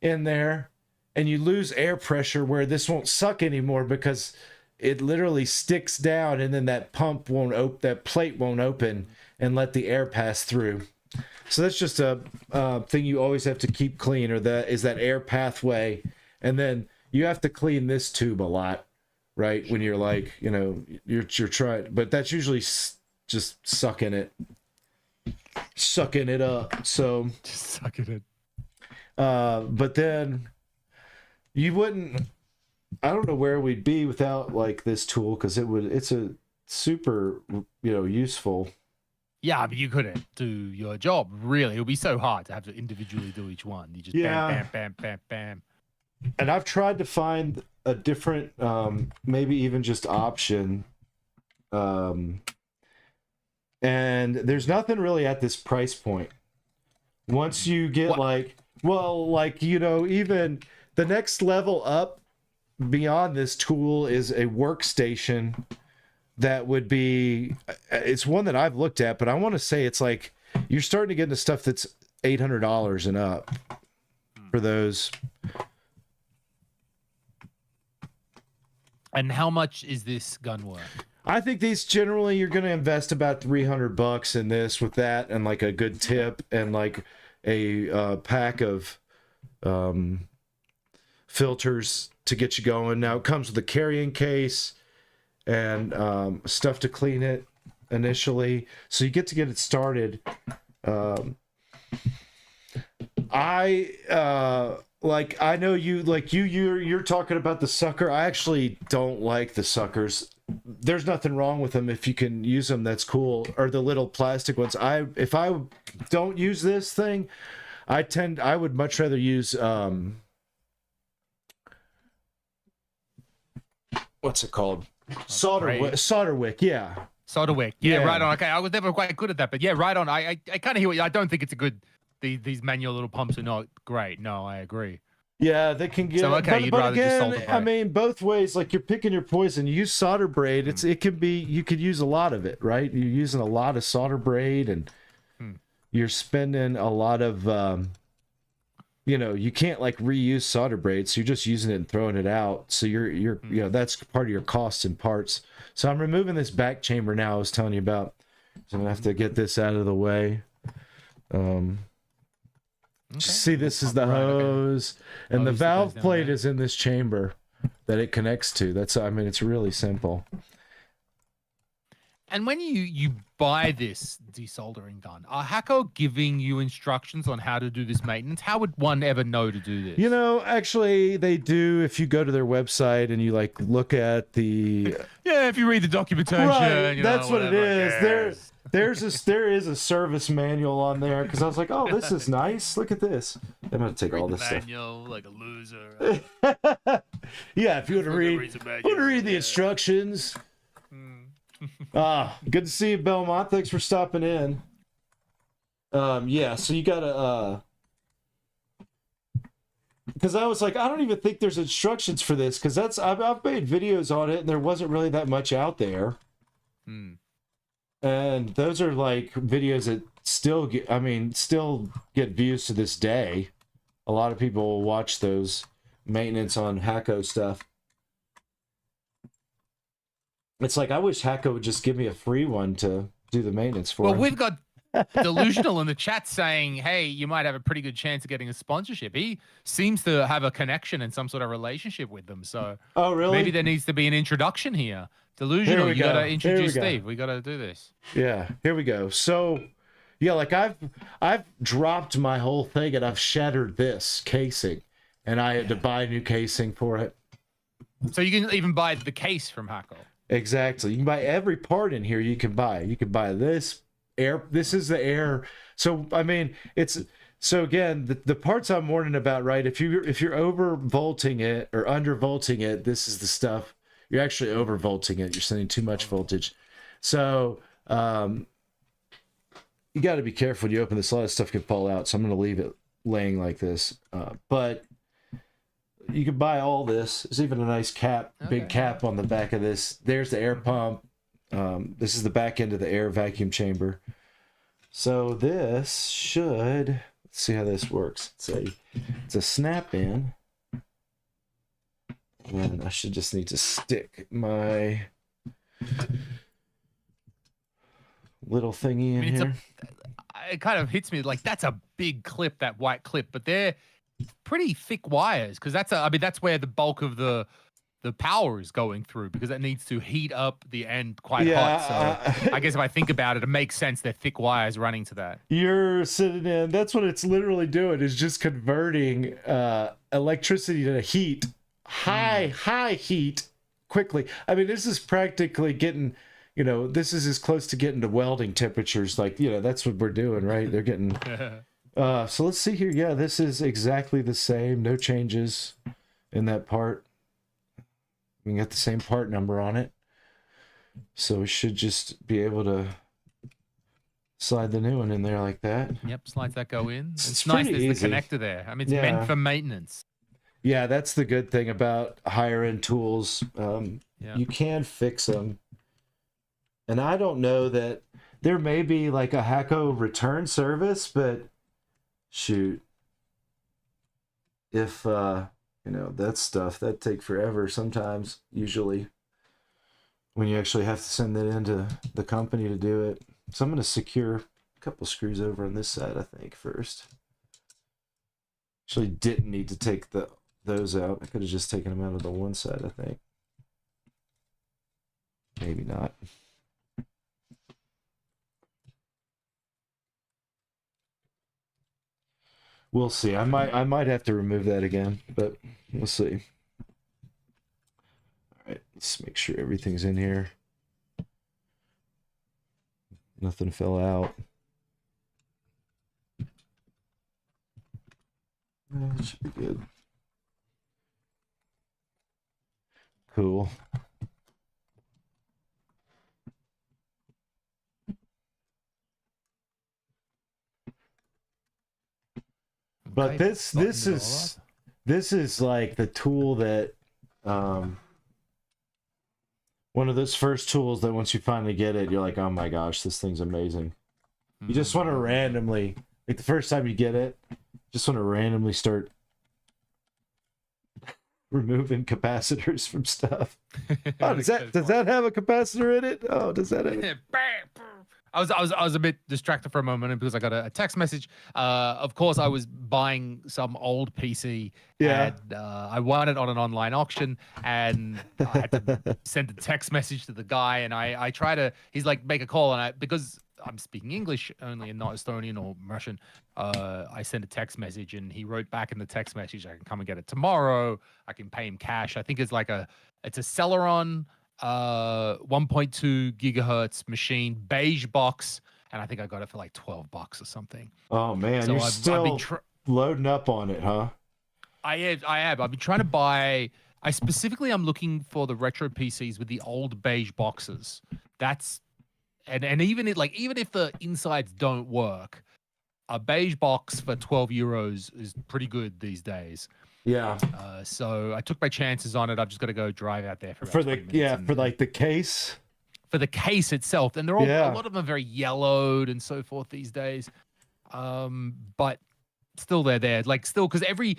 in there, and you lose air pressure where this won't suck anymore because it literally sticks down, and then that pump won't open, that plate won't open and let the air pass through. So that's just a thing you always have to keep clean, or that air pathway. And then you have to clean this tube a lot, right? When you're like, you're trying, but that's usually just sucking it up. So just sucking it. But then you wouldn't, I don't know where we'd be without like this tool, because it's a super, useful. Yeah, but you couldn't do your job, really. It would be so hard to have to individually do each one. You just bam, bam, bam, bam, bam. And I've tried to find a different, maybe even just option. And there's nothing really at this price point. Once you get even the next level up beyond this tool is a workstation. That would be, it's one that I've looked at, but I want to say it's like you're starting to get into stuff that's $800 and up for those. And how much is this gun worth? I think these generally you're going to invest about $300 in this, with that and like a good tip and like a pack of filters to get you going. Now it comes with a carrying case and stuff to clean it initially, so you get it started. I know you're talking about the sucker. I actually don't like the suckers. There's nothing wrong with them if you can use them. That's cool. Or the little plastic ones. If I don't use this thing, I would much rather use what's it called? Solder wick. Yeah. Solder wick. Yeah, Yeah. right on. Okay, I was never quite good at that, but yeah, right on. I kind of hear what I don't think it's a good. These manual little pumps are not great. No, I agree. Yeah, they can get. So, okay, you'd rather just solder braid. I mean, both ways. Like you're picking your poison. You use solder braid. You could use a lot of it, right? You're using a lot of solder braid, and you're spending a lot of. You can't like reuse solder braid, so you're just using it and throwing it out. So you're that's part of your costs and parts. So I'm removing this back chamber now. I was telling you about. So I'm gonna have to get this out of the way. Okay. See, this is the hose, and the valve plate is in this chamber that it connects to. It's really simple. And when you buy this desoldering gun, are Hacko giving you instructions on how to do this maintenance? How would one ever know to do this? Actually, they do. If you go to their website and you look at the if you read the documentation, right, that's what it is. There is a service manual on there because I was like, oh, this is nice. Look at this. I'm gonna take all this manual, like a loser. Yeah, if you want to read the instructions. Good to see you, Belmont. Thanks for stopping in. So you gotta because I was like, I don't even think there's instructions for this because I've made videos on it and there wasn't really that much out there. And those are like videos that still get views to this day. A lot of people will watch those maintenance on Hacko stuff. It's like, I wish Hacko would just give me a free one to do the maintenance for. Well, we've got Delusional in the chat saying, hey, you might have a pretty good chance of getting a sponsorship. He seems to have a connection and some sort of relationship with them. So oh, really? Maybe there needs to be an introduction here. Delusional, you got to introduce Steve. We got to do this. Yeah, here we go. So, yeah, like I've dropped my whole thing and I've shattered this casing. And I had to buy new casing for it. So you can even buy the case from Hacko. Exactly. You can buy every part in here you can buy. You can buy this air. This is the air. So, again, the parts I'm warning about, right? If you're over volting it or under volting it, this is the stuff. You're actually over volting it. You're sending too much voltage. So, you got to be careful when you open this. A lot of stuff can fall out. So I'm going to leave it laying like this. But you can buy all this. There's even a nice cap, big cap on the back of this. There's the air pump. This is the back end of the air vacuum chamber. So this should, let's see how this works. It's a snap in. And I should just need to stick my little thingy in here. It kind of hits me like that's a big clip, that white clip, but they're pretty thick wires because that's where the bulk of the power is going through because it needs to heat up the end quite hot. So I guess if I think about it, it makes sense. They're thick wires running to that. You're sitting in. That's what it's literally doing, is just converting electricity to heat, high heat quickly. I mean, this is practically getting, this is as close to getting to welding temperatures. Like, that's what we're doing, right? They're getting. So let's see here. Yeah, this is exactly the same. No changes in that part. We can get the same part number on it. So we should just be able to slide the new one in there like that. Yep, slides that go in. It's nice there's the connector there. I mean, it's meant for maintenance. Yeah, that's the good thing about higher end tools. You can fix them. And I don't know that there may be like a Hacko return service, but shoot, if that stuff that take forever sometimes, usually when you actually have to send that into the company to do it. So I'm going to secure a couple screws over on this side, I think, first. Actually didn't need to take those out. I could have just taken them out of the one side, I think. Maybe not. We'll see. I might have to remove that again, but we'll see. All right, let's make sure everything's in here. Nothing fell out. That should be good. Cool. But Okay, this is like the tool that one of those first tools that once you finally get it, you're like, oh my gosh, this thing's amazing. You just want to randomly, like the first time you get it, just want to randomly start removing capacitors from stuff. Oh, does that have a capacitor in it? Oh, does that have it? I was a bit distracted for a moment because I got a text message. Of course, I was buying some old PC. Yeah. And, I won it on an online auction, and I had to send a text message to the guy, and I try to. He's like, make a call, and because I'm speaking English only and not Estonian or Russian, I sent a text message, and he wrote back in the text message, I can come and get it tomorrow. I can pay him cash. I think it's a Celeron 1.2 gigahertz machine, beige box, and I think I got it for like $12 or something. Oh man, so I've still loading up on it, huh? I have. I've been trying to buy. I'm looking for the retro PCs with the old beige boxes. That's and even if the insides don't work, a beige box for €12 is pretty good these days. Yeah. So I took my chances on it. I've just got to go drive out there for the the case. For the case itself, and they're all a lot of them are very yellowed and so forth these days. But still they're there. Like still, because every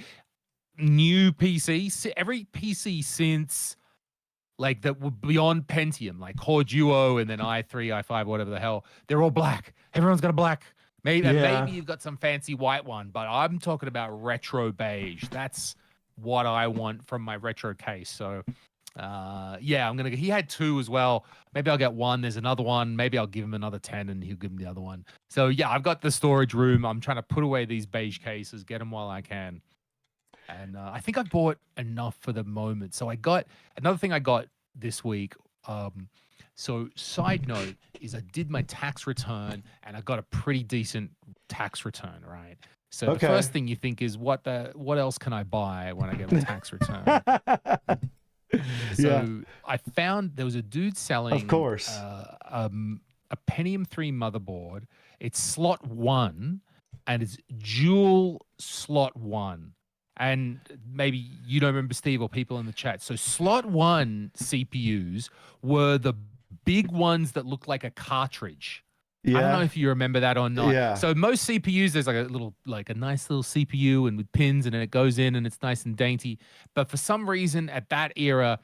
new PC, every PC since like that were beyond Pentium, like Core Duo and then i3, i5, whatever the hell, they're all black. Everyone's got a black. Maybe you've got some fancy white one, but I'm talking about retro beige. That's what I want from my retro case. So, he had two as well. Maybe I'll get one. There's another one. Maybe I'll give him another 10 and he'll give me the other one. So yeah, I've got the storage room. I'm trying to put away these beige cases, get them while I can. And I think I bought enough for the moment. So I got another thing I got this week. So side note is I did my tax return and I got a pretty decent tax return, right? So the first thing you think is what else can I buy when I get my tax return? So I found there was a dude selling, of course, a Pentium 3 motherboard. It's slot 1 and it's dual slot 1. And maybe you don't remember, Steve, or people in the chat. So slot 1 CPUs were the big ones that looked like a cartridge. Yeah. I don't know if you remember that or not. Yeah. So most CPUs, there's like a nice little CPU and with pins, and then it goes in and it's nice and dainty. But for some reason at that era,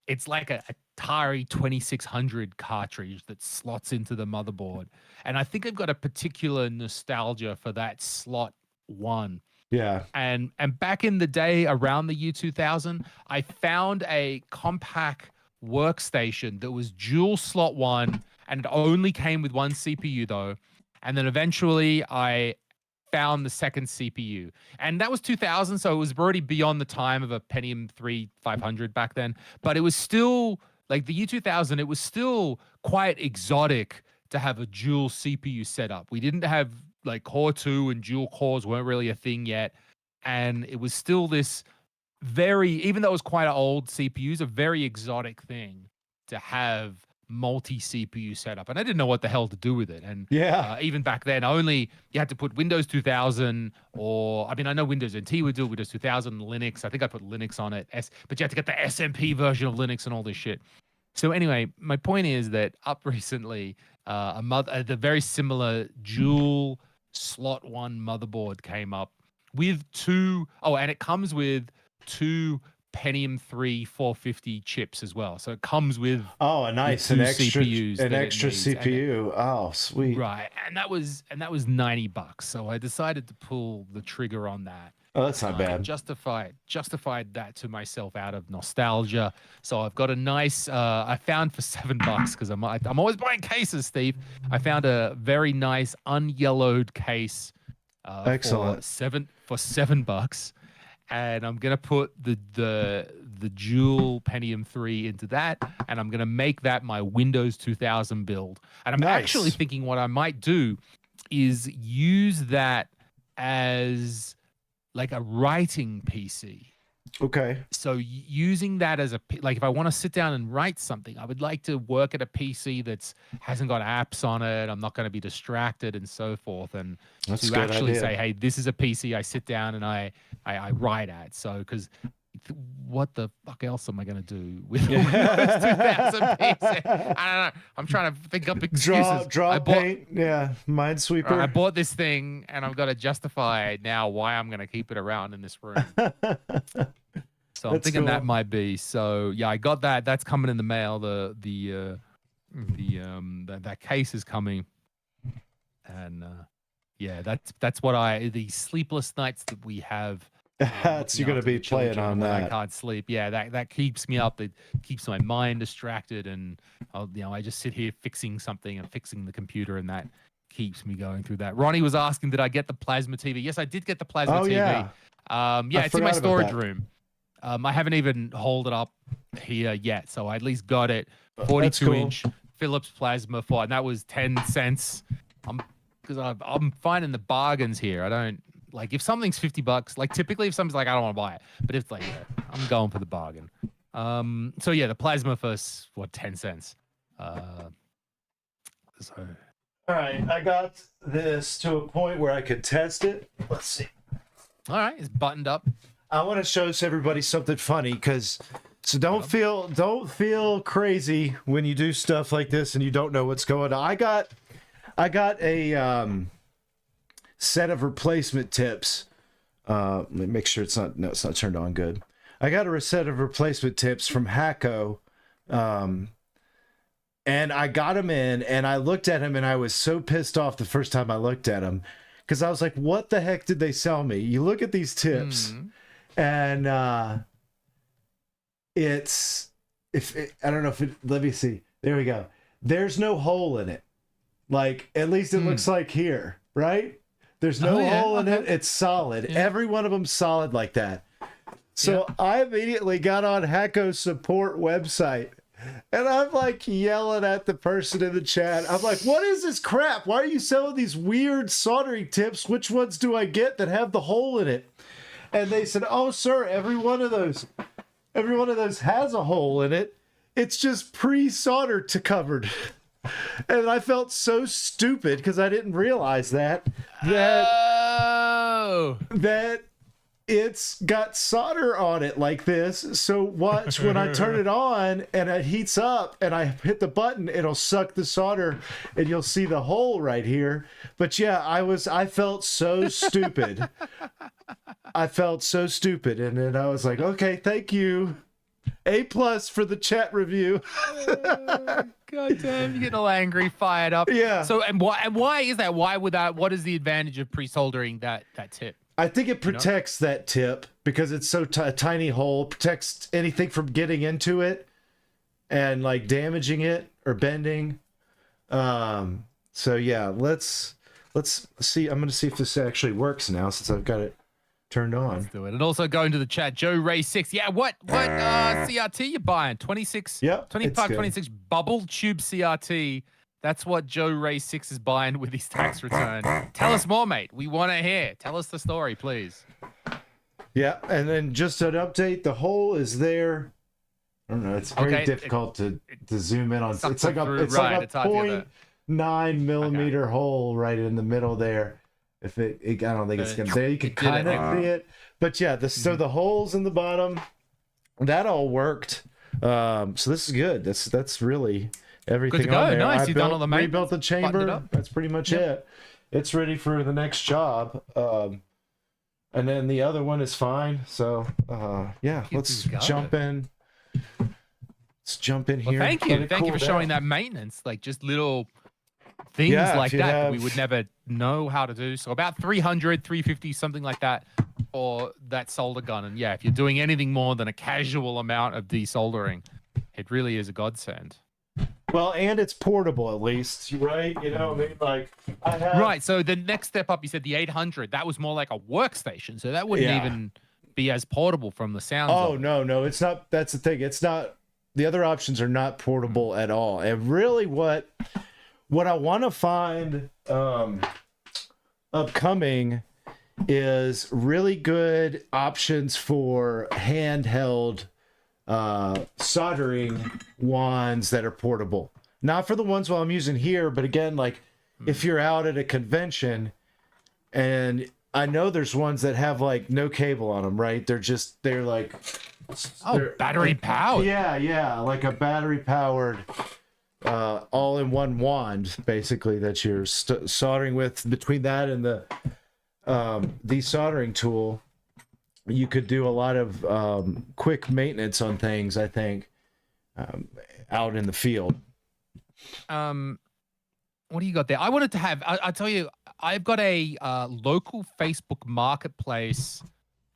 it's like a Atari 2600 cartridge that slots into the motherboard. And I think I've got a particular nostalgia for that slot 1. Yeah. And back in the day around the year 2000, I found a compact workstation that was dual slot 1 and it only came with one CPU though. And then eventually I found the second CPU. And that was 2000, so it was already beyond the time of a Pentium 3 500 back then, but it was still like the year 2000, it was still quite exotic to have a dual CPU setup. We didn't have like Core 2 and dual cores weren't really a thing yet. And it was still this even though it was quite an old CPUs, a very exotic thing to have multi-CPU setup. And I didn't know what the hell to do with it. And even back then, you had to put Windows 2000 I know Windows NT would do it, Windows 2000, Linux. I think I put Linux on it. But you had to get the SMP version of Linux and all this shit. So anyway, my point is that up recently, the very similar dual slot 1 motherboard came up with and it comes with 2 Pentium 3 450 chips as well. So it comes with an extra CPU. Oh, sweet. Right. And that was $90. So I decided to pull the trigger on that. Oh, that's not bad. Justified that to myself out of nostalgia. So I've got a nice I found for $7 because I'm always buying cases, Steve. I found a very nice unyellowed case Excellent. for $7, and I'm gonna put the dual Pentium 3 into that, and I'm gonna make that my Windows 2000 build. And I'm actually thinking what I might do is use that as like a writing PC. Okay. So using that as like if I want to sit down and write something, I would like to work at a PC that's hasn't got apps on it. I'm not going to be distracted and so forth. And That's to actually idea. say, hey, this is a PC I sit down and I write at. So because what the fuck else am I going to do with a Windows 2000 PC? I don't know. I'm trying to think up excuses. Draw paint. Yeah. Minesweeper. I bought this thing and I've got to justify now why I'm going to keep it around in this room. So I'm thinking that might be. So yeah, I got that. That's coming in the mail. That case is coming, and yeah, that's what the sleepless nights that we have. You're gonna be playing on that. I can't sleep. Yeah, that keeps me up. It keeps my mind distracted, and I just sit here fixing something and fixing the computer, and that keeps me going through that. Ronnie was asking, did I get the plasma TV? Yes, I did get the plasma TV. Yeah. It's in my storage room. I haven't even hauled it up here yet, so I at least got it. 42-inch Philips plasma for, and that was 10 cents. Because I'm finding the bargains here. I don't like if something's $50. Like typically, if something's like I don't want to buy it, but if like I'm going for the bargain. So yeah, the plasma for 10 cents. All right, I got this to a point where I could test it. Let's see. All right, it's buttoned up. I want to show everybody something funny so don't feel crazy when you do stuff like this and you don't know what's going on. I got a set of replacement tips. Let me make sure it's not turned on good. I got a set of replacement tips from Hacko. And I got them in and I looked at him and I was so pissed off the first time I looked at him because I was like, what the heck did they sell me? You look at these tips. And I don't know let me see. There we go. There's no hole in it. Like, at least it looks like here, right? There's no hole in it. It's solid. Yeah. Every one of them's solid like that. So I immediately got on Hacko's support website and I'm like yelling at the person in the chat. I'm like, what is this crap? Why are you selling these weird soldering tips? Which ones do I get that have the hole in it? And they said, oh, sir, every one of those has a hole in it. It's just pre-soldered to covered. And I felt so stupid because I didn't realize that it's got solder on it like this. So watch when I turn it on and it heats up and I hit the button, it'll suck the solder and you'll see the hole right here. But yeah, I felt so stupid. I felt so stupid. And then I was like, okay, thank you. A+ for the chat review. God damn, you get all angry, fired up. Yeah. So and why is that? What is the advantage of pre-soldering that tip? I think it protects that tip because it's so a tiny hole, protects anything from getting into it and like damaging it or bending. So yeah, let's see. I'm going to see if this actually works now since I've got it turned on. Let's do it. And also go into the chat, Joe Ray 6. Yeah, what CRT you buying? 26? Yeah, 25, 26 bubble tube CRT. That's what Joe Ray 6 is buying with his tax return. Tell us more, mate. We want to hear. Tell us the story, please. Yeah, and then just an update. The hole is there. I don't know. It's very difficult to zoom in on. It's like a 0.9 millimeter hole right in the middle there. If I don't think it's gonna. There you can kind of see it, but yeah. So the holes in the bottom, that all worked. So this is good. That's really everything good to go. On there. Nice. You've done all the maintenance. Rebuilt the chamber. That's pretty much it. It's ready for the next job. And then the other one is fine. So yeah, let's jump in. Let's jump in here. Well, thank you for showing that maintenance. Like just little things like that we would never know how to do. So about 300, 350, something like that for that solder gun. And yeah, if you're doing anything more than a casual amount of desoldering, it really is a godsend. Well, and it's portable at least, right? You know, I mean, like I have. Right. So the next step up, you said the 800. That was more like a workstation. So that wouldn't even be as portable from the sounds. Oh no, it's not. That's the thing. It's not. The other options are not portable at all. And really, what I want to find upcoming is really good options for handheld soldering wands that are portable. Not for the ones while I'm using here, but again, like if you're out at a convention, and I know there's ones that have like no cable on them, right? They're like battery powered. Yeah, like a battery powered all-in-one wand, basically, that you're soldering with. Between that and the desoldering tool, you could do a lot of quick maintenance on things, I think, out in the field. What do you got there? I wanted to have, I'll tell you, I've got a local Facebook marketplace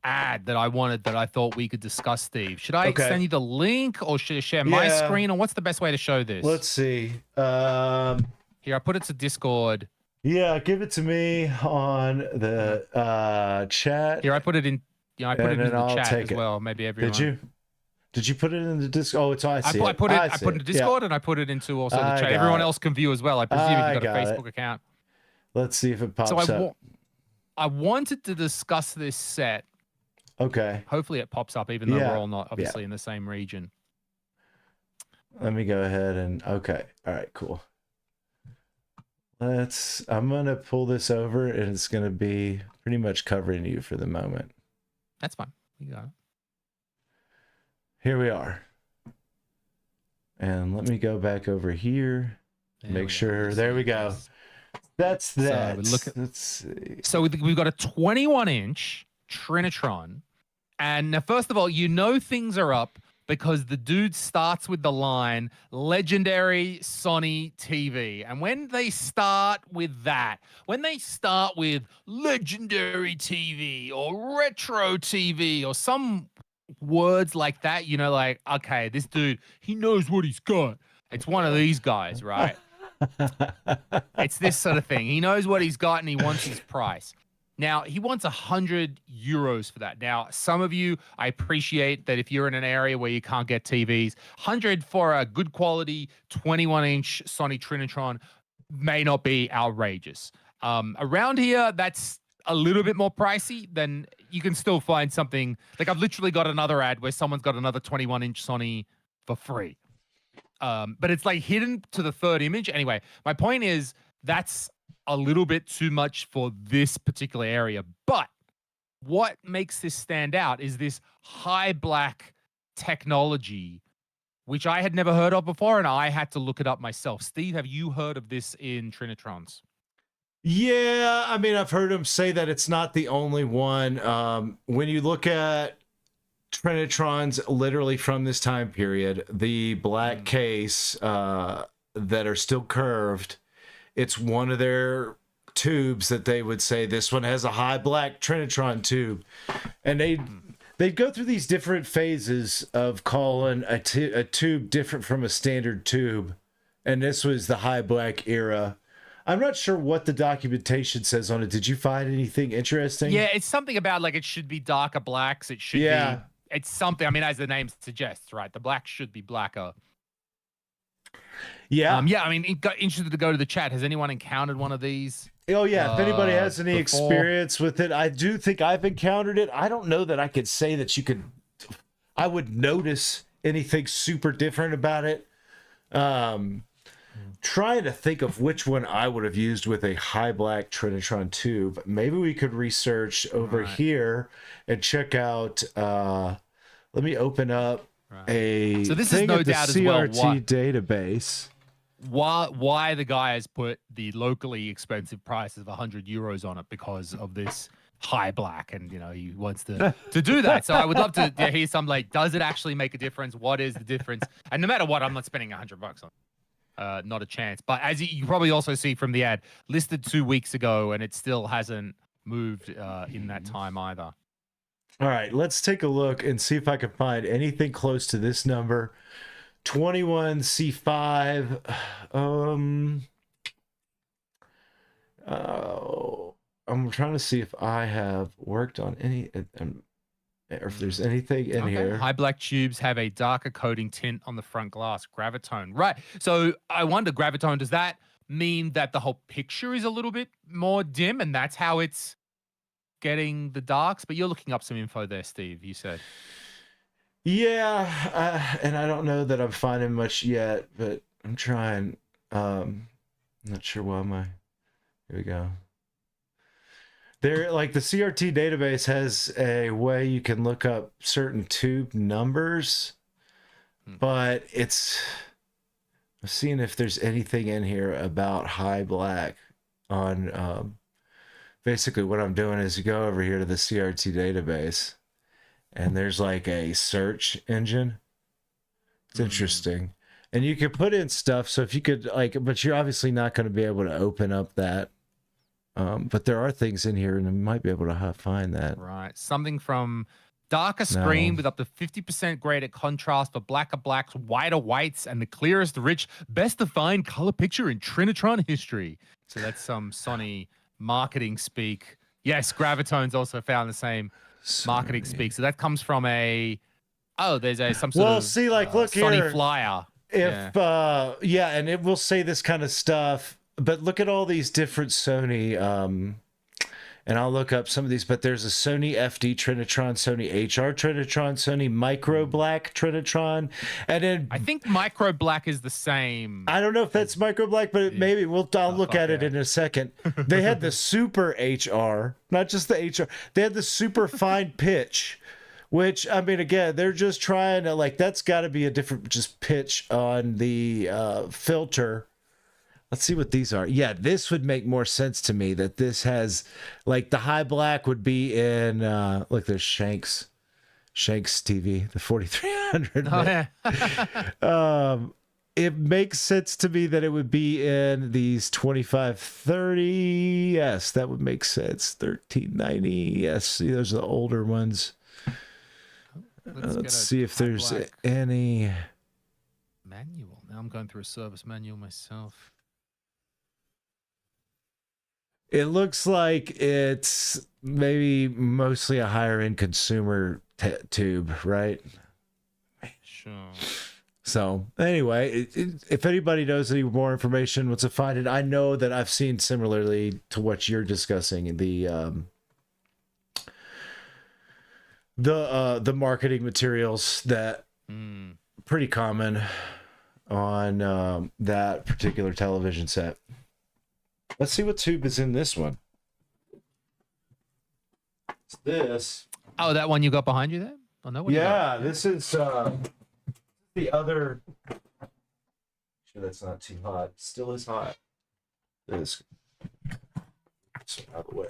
ad that I thought we could discuss, Steve. Should I send you the link, or should I share my screen, or what's the best way to show this? Let's see. Here, I put it to Discord. Yeah, give it to me on the chat. Here, I put it in. Yeah, I put it in the chat as well. Maybe everyone. Did you put it in the Discord? Oh, it's I see. I put it in Discord, and I put it into also the chat. Everyone else can view as well. I presume if you've got a Facebook account. Let's see if it pops up. I wanted to discuss this set. Okay. Hopefully it pops up, even though we're all not obviously in the same region. Let me go ahead and okay. All right, cool. I'm gonna pull this over, and it's gonna be pretty much covering you for the moment. That's fine. You got it. Here we are. And let me go back over here. Make sure. There we go. That's that. So let's see. So we've got a 21-inch Trinitron. And now, first of all, you know things are up because the dude starts with the line, legendary Sony TV. And when they start with that, when they start with legendary TV or retro TV or some words like that, you know, like, okay, this dude, he knows what he's got. It's one of these guys, right? It's this sort of thing. He knows what he's got and he wants his price. Now, he wants 100 euros for that. Now, some of you, I appreciate that if you're in an area where you can't get TVs, 100 for a good quality 21-inch Sony Trinitron may not be outrageous. Around here, that's a little bit more pricey. Then you can still find something. Like, I've literally got another ad where someone's got another 21-inch Sony for free. But it's like hidden to the third image. Anyway, my point is that's a little bit too much for this particular area. But what makes this stand out is this high black technology, which I had never heard of before, and I had to look it up myself. Steve, have you heard of this in Trinitrons? Yeah, I mean, I've heard him say that it's not the only one. When you look at Trinitrons literally from this time period, the black case that are still curved, it's one of their tubes that they would say this one has a high black Trinitron tube. And they'd go through these different phases of calling a tube different from a standard tube. And this was the high black era. I'm not sure what the documentation says on it. Did you find anything interesting? Yeah, it's something about like it should be darker blacks. It should be. It's something. I mean, as the name suggests, right? The black should be blacker. Yeah. I mean, interested to go to the chat. Has anyone encountered one of these? Oh, yeah. If anybody has any experience with it, I do think I've encountered it. I don't know that I could say that I would notice anything super different about it. Trying to think of which one I would have used with a high black Trinitron tube. Maybe we could research over here and check out. Let me open up a so this thing is no at the doubt CRT as well database. Why the guy has put the locally expensive price of 100 euros on it, because of this high black, and he wants to do that. So I would love to hear some, like, does it actually make a difference? What is the difference? And no matter what, I'm not spending $100 on. Not a chance. But as you probably also see from the ad, listed 2 weeks ago, and it still hasn't moved in that time either. All right, let's take a look and see if I can find anything close to this number. 21C5. I'm trying to see if I have worked on any, or if there's anything in here. High black tubes have a darker coating tint on the front glass. Gravitone. Right. So I wonder, gravitone, does that mean that the whole picture is a little bit more dim and that's how it's getting the darks? But you're looking up some info there, Steve, you said. Yeah, and I don't know that I'm finding much yet, but I'm trying. I'm not sure why here we go. There, like the CRT database has a way you can look up certain tube numbers, but I'm seeing if there's anything in here about high black on, basically what I'm doing is you go over here to the CRT database and there's like a search engine. It's interesting. And you can put in stuff. So if you could but you're obviously not going to be able to open up that. But there are things in here and you might be able to find that. Right. Something from darker screen with up to 50% greater contrast for blacker blacks, whiter whites, and the clearest, rich, best defined color picture in Trinitron history. So that's some Sony marketing speak. Yes, Gravitone's also found the same marketing speak. So that comes from there's some sort of see, look Sony here. flyer. If and it will say this kind of stuff, but look at all these different Sony and I'll look up some of these, but there's a Sony FD Trinitron, Sony HR Trinitron, Sony Micro Black Trinitron, and then I think Micro Black is the same. I don't know if that's Micro Black, but maybe I'll look at it in a second. They had the Super HR, not just the HR. They had the super fine pitch, which, I mean, again, they're just trying to, that's got to be a different just pitch on the filter. Let's see what these are. Yeah, this would make more sense to me that this has, the high black would be in, look, there's Shanks TV, the 4300. Oh, yeah. It makes sense to me that it would be in these 2530. Yes, that would make sense. 1390. Yes, see, those are the older ones. Let's see if there's any manual. Now I'm going through a service manual myself. It looks like it's maybe mostly a higher end consumer tube, right? Sure. So anyway, if anybody knows any more information, what's to find it? I know that I've seen similarly to what you're discussing the marketing materials that pretty common on that particular television set. Let's see what tube is in this one. It's this. Oh, that one you got behind you there? Oh, no. Yeah, this is the other. Sure, that's not too hot. Still is hot. This. So out of the way.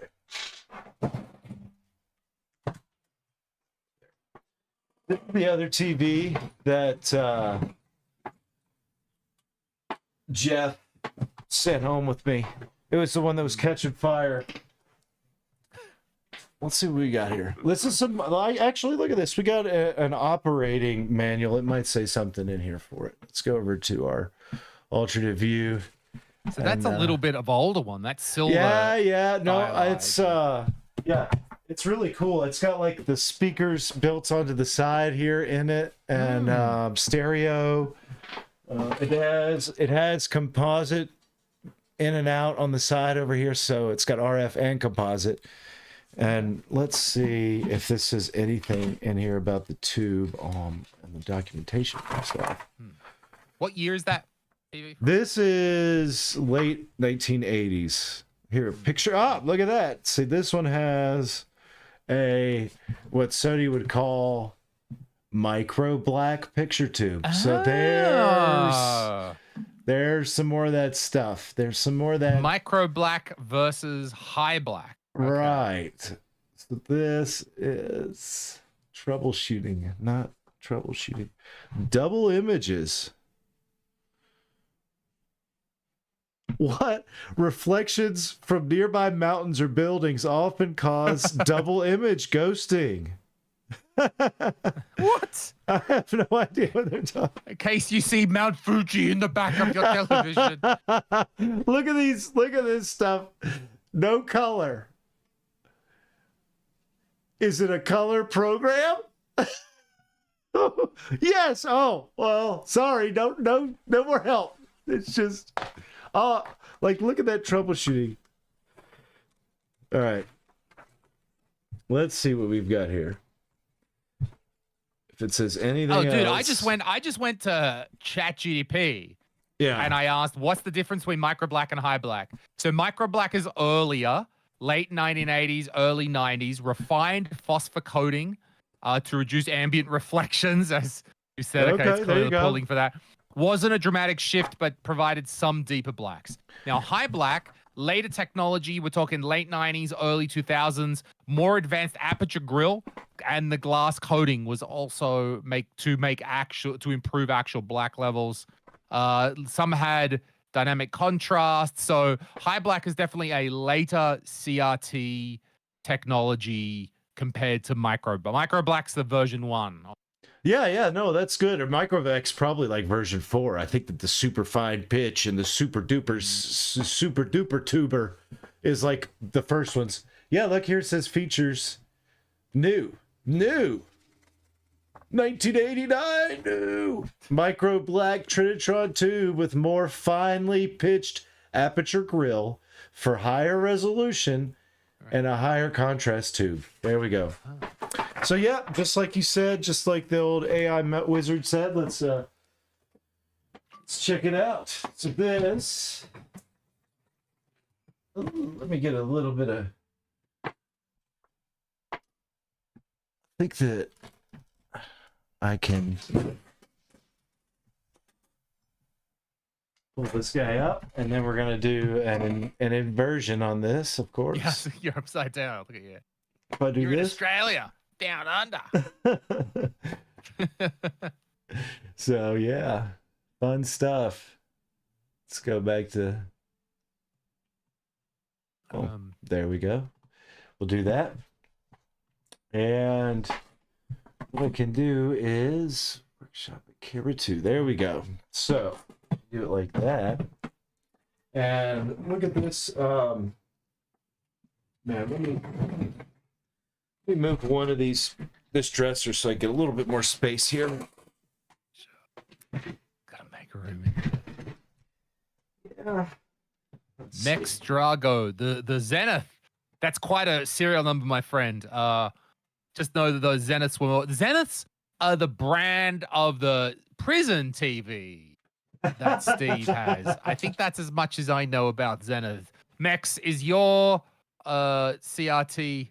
This is the other TV that Jeff sent home with me. It was the one that was catching fire. Let's see what we got here. This is actually, look at this. We got an operating manual. It might say something in here for it. Let's go over to our alternate view. So that's a little bit of older one. That's silver. Yeah. No, it's it's really cool. It's got the speakers built onto the side here in it, and stereo. It has composite in and out on the side over here, so it's got RF and composite. And let's see if this is anything in here about the tube and the documentation stuff. What year is that? This is late 1980s. Here, picture. Look at that. See, this one has what Sony would call micro black picture tube. So there's some more of that stuff. There's some more of that micro black versus high black. Okay. Right. So this is troubleshooting, not troubleshooting. Double images. What? Reflections from nearby mountains or buildings often cause double image ghosting. What What? I have no idea what they're talking. In case you see Mount Fuji in the back of your television. Look at these. Look at this stuff. No color. Is it a color program? Yes. Oh, well, sorry. No more help. It's just, like, look at that troubleshooting. All right. Let's see what we've got here. If it says anything else. Dude, I just went to ChatGPT. Yeah. And I asked, what's the difference between micro black and high black? So micro black is earlier, late 1980s, early 90s, refined phosphor coating to reduce ambient reflections, as you said. Okay, it's clearly pulling for that. Wasn't a dramatic shift, but provided some deeper blacks. Now, high black, later technology, we're talking late 90s, early 2000s, more advanced aperture grill, and the glass coating was also to improve actual black levels. Some had dynamic contrast. So high black is definitely a later CRT technology compared to micro. But micro black's the version 1. Yeah, no, that's good. Or Microvec's probably like version 4. I think that the super fine pitch and the super duper tuber is like the first ones. Yeah, look here, it says features new 1989 new micro black Trinitron tube with more finely pitched aperture grill for higher resolution and a higher contrast tube. There we go. So yeah, just like you said, just like the old AI wizard said, let's check it out. So this, let me get a little bit of, I think that I can pull this guy up, and then we're gonna do an inversion on this, of course. Yes, you're upside down. Look at you. If I do You're this, in Australia, down under. So yeah, fun stuff. Let's go back to. There we go. We'll do that, and what I can do is workshop at camera 2. There we go. So do it like that, and look at this. Man, let me move one of these, this dresser, so I get a little bit more space here. Gotta make room. Yeah. Mex Drago, the Zenith. That's quite a serial number, my friend. Just know that those Zeniths were the Zeniths are the brand of the prison TV that Steve has. I think that's as much as I know about Zenith. Mex, is your CRT,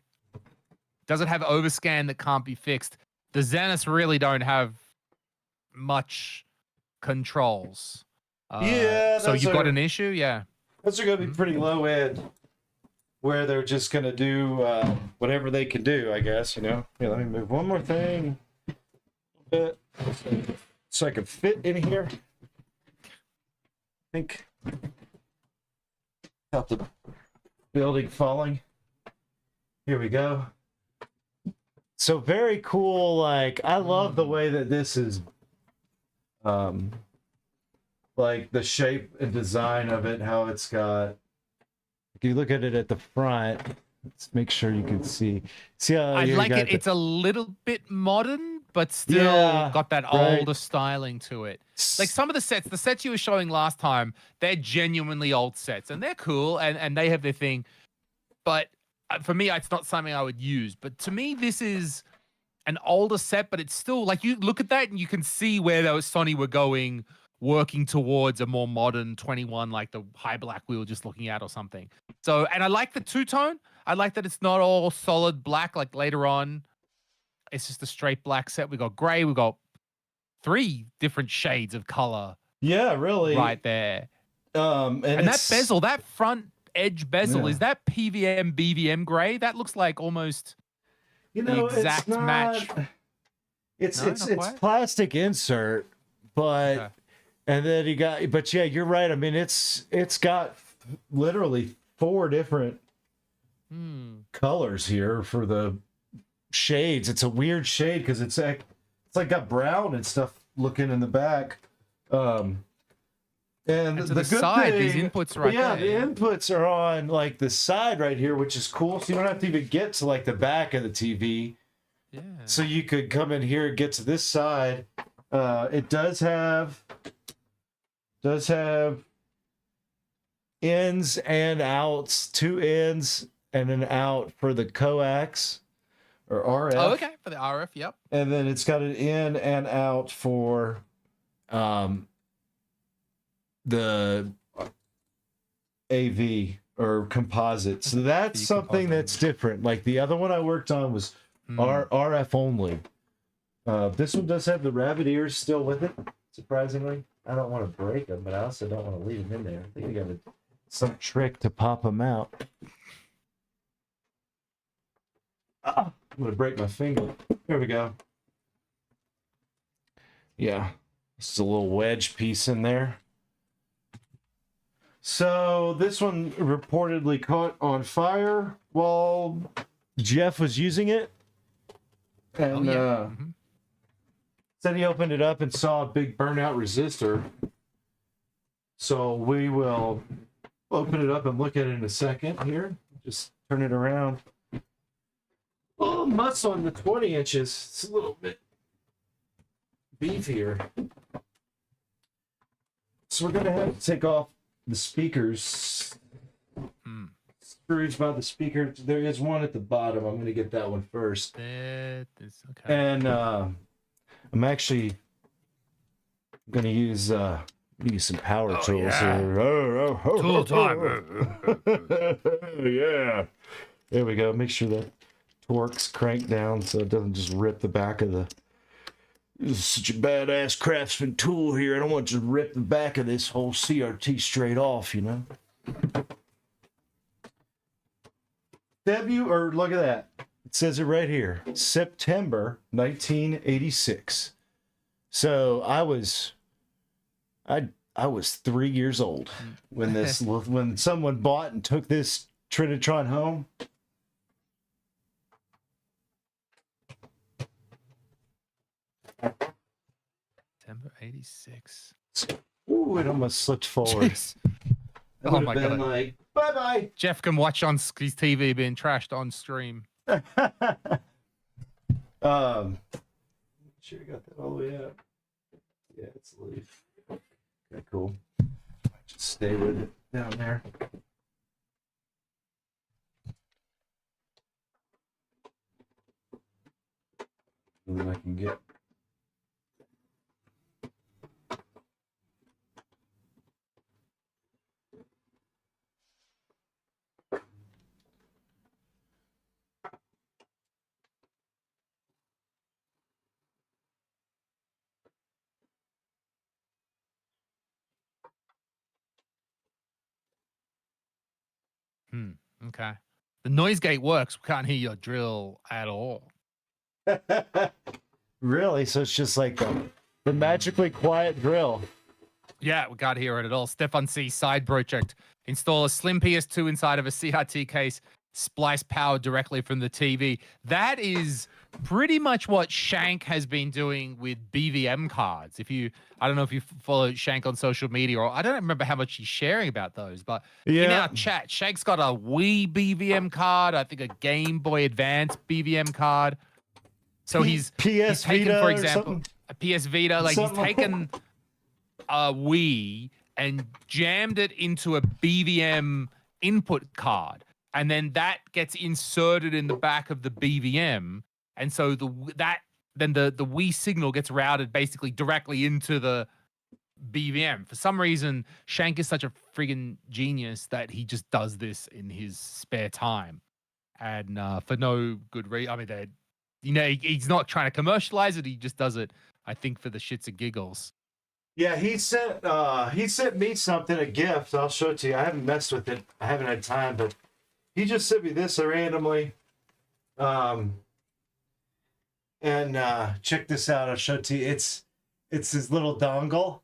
does it have overscan that can't be fixed? The Zeniths really don't have much controls. So you've got an issue? Yeah. Those are going to be pretty low end, where they're just going to do whatever they can do, I guess, you know. Here, let me move one more thing a bit so I can fit in here. I think without the building falling. Here we go. So very cool. Like, I love the way that this is, like the shape and design of it, how it's got. If you look at it at the front, let's make sure you can see. See how I like it. It's a little bit modern, but still got that older styling to it. Like some of the sets you were showing last time, they're genuinely old sets, and they're cool, and they have their thing. But for me, it's not something I would use. But to me, this is an older set, but it's still like, you look at that and you can see where those Sony were going, working towards a more modern 21, like the high black we were just looking at or something. So, and I like the two-tone. I like that it's not all solid black like later on. It's just a straight black set. We got gray. We got 3 different shades of color. Yeah, really. Right there. And that bezel, that front edge bezel, is that PVM, BVM gray? That looks like almost the exact match. It's plastic insert, but and then but yeah, you're right. I mean, it's got literally 4 different colors here for the shades. It's a weird shade because it's it's like got brown and stuff looking in the back. And to the the good side, thing, these inputs right yeah, there. the inputs are on like the side right here, which is cool. So you don't have to even get to like the back of the TV. Yeah. So you could come in here and get to this side. It does have ins and outs, 2 ins and an out for the coax or RF. Oh, okay, for the RF, yep. And then it's got an in and out for the AV or composite. So that's something that's different. Like the other one I worked on was RF only. This one does have the rabbit ears still with it, surprisingly. I don't want to break them, but I also don't want to leave them in there. I think I got some trick to pop them out. I'm going to break my finger. There we go. Yeah, this is a little wedge piece in there. So this one reportedly caught on fire while Jeff was using it. And said he opened it up and saw a big burnout resistor. So we will open it up and look at it in a second here. Just turn it around. A little muscle on the 20 inches. It's a little bit beefier. So we're going to have to take off the speakers. Screws by the speaker. There is one at the bottom. I'm going to get that one first. Okay. And I'm actually going to use some power tools here. Tool time. Yeah. There we go. Make sure that torque's cranked down so it doesn't just rip the back of the... This is such a badass craftsman tool here. I don't want to rip the back of this whole CRT straight off, you know? Look at that. It says it right here. September 1986. So I was 3 years old when when someone bought and took this Trinitron home. September 86. Ooh, it almost slipped forward. Oh my god! Like, bye bye. Jeff can watch on his TV being trashed on stream. Sure, you got that all the way up. Yeah, it's leaf. Okay, cool. Just stay with it down there. And then I can get. Okay. The noise gate works. We can't hear your drill at all. Really? So it's just like the magically quiet drill. Yeah, we can't hear it at all. Stefan C. side project. Install a slim PS2 inside of a CRT case. Splice power directly from the TV. That is pretty much what Shank has been doing with BVM cards. I don't know if you follow Shank on social media, or I don't remember how much he's sharing about those, but in our chat, Shank's got a Wii BVM card, I think a Game Boy Advance BVM card. So he's taken, for example, a PS Vita, like he's taken a Wii and jammed it into a BVM input card. And then that gets inserted in the back of the BVM. And so the Wii signal gets routed basically directly into the BVM. For some reason, Shank is such a friggin' genius that he just does this in his spare time. And for no good reason. I mean, he's not trying to commercialize it. He just does it, I think, for the shits and giggles. Yeah, he sent me something, a gift. I'll show it to you. I haven't messed with it. I haven't had time, but he just sent me this randomly. And check this out. I'll show it to you. It's this little dongle,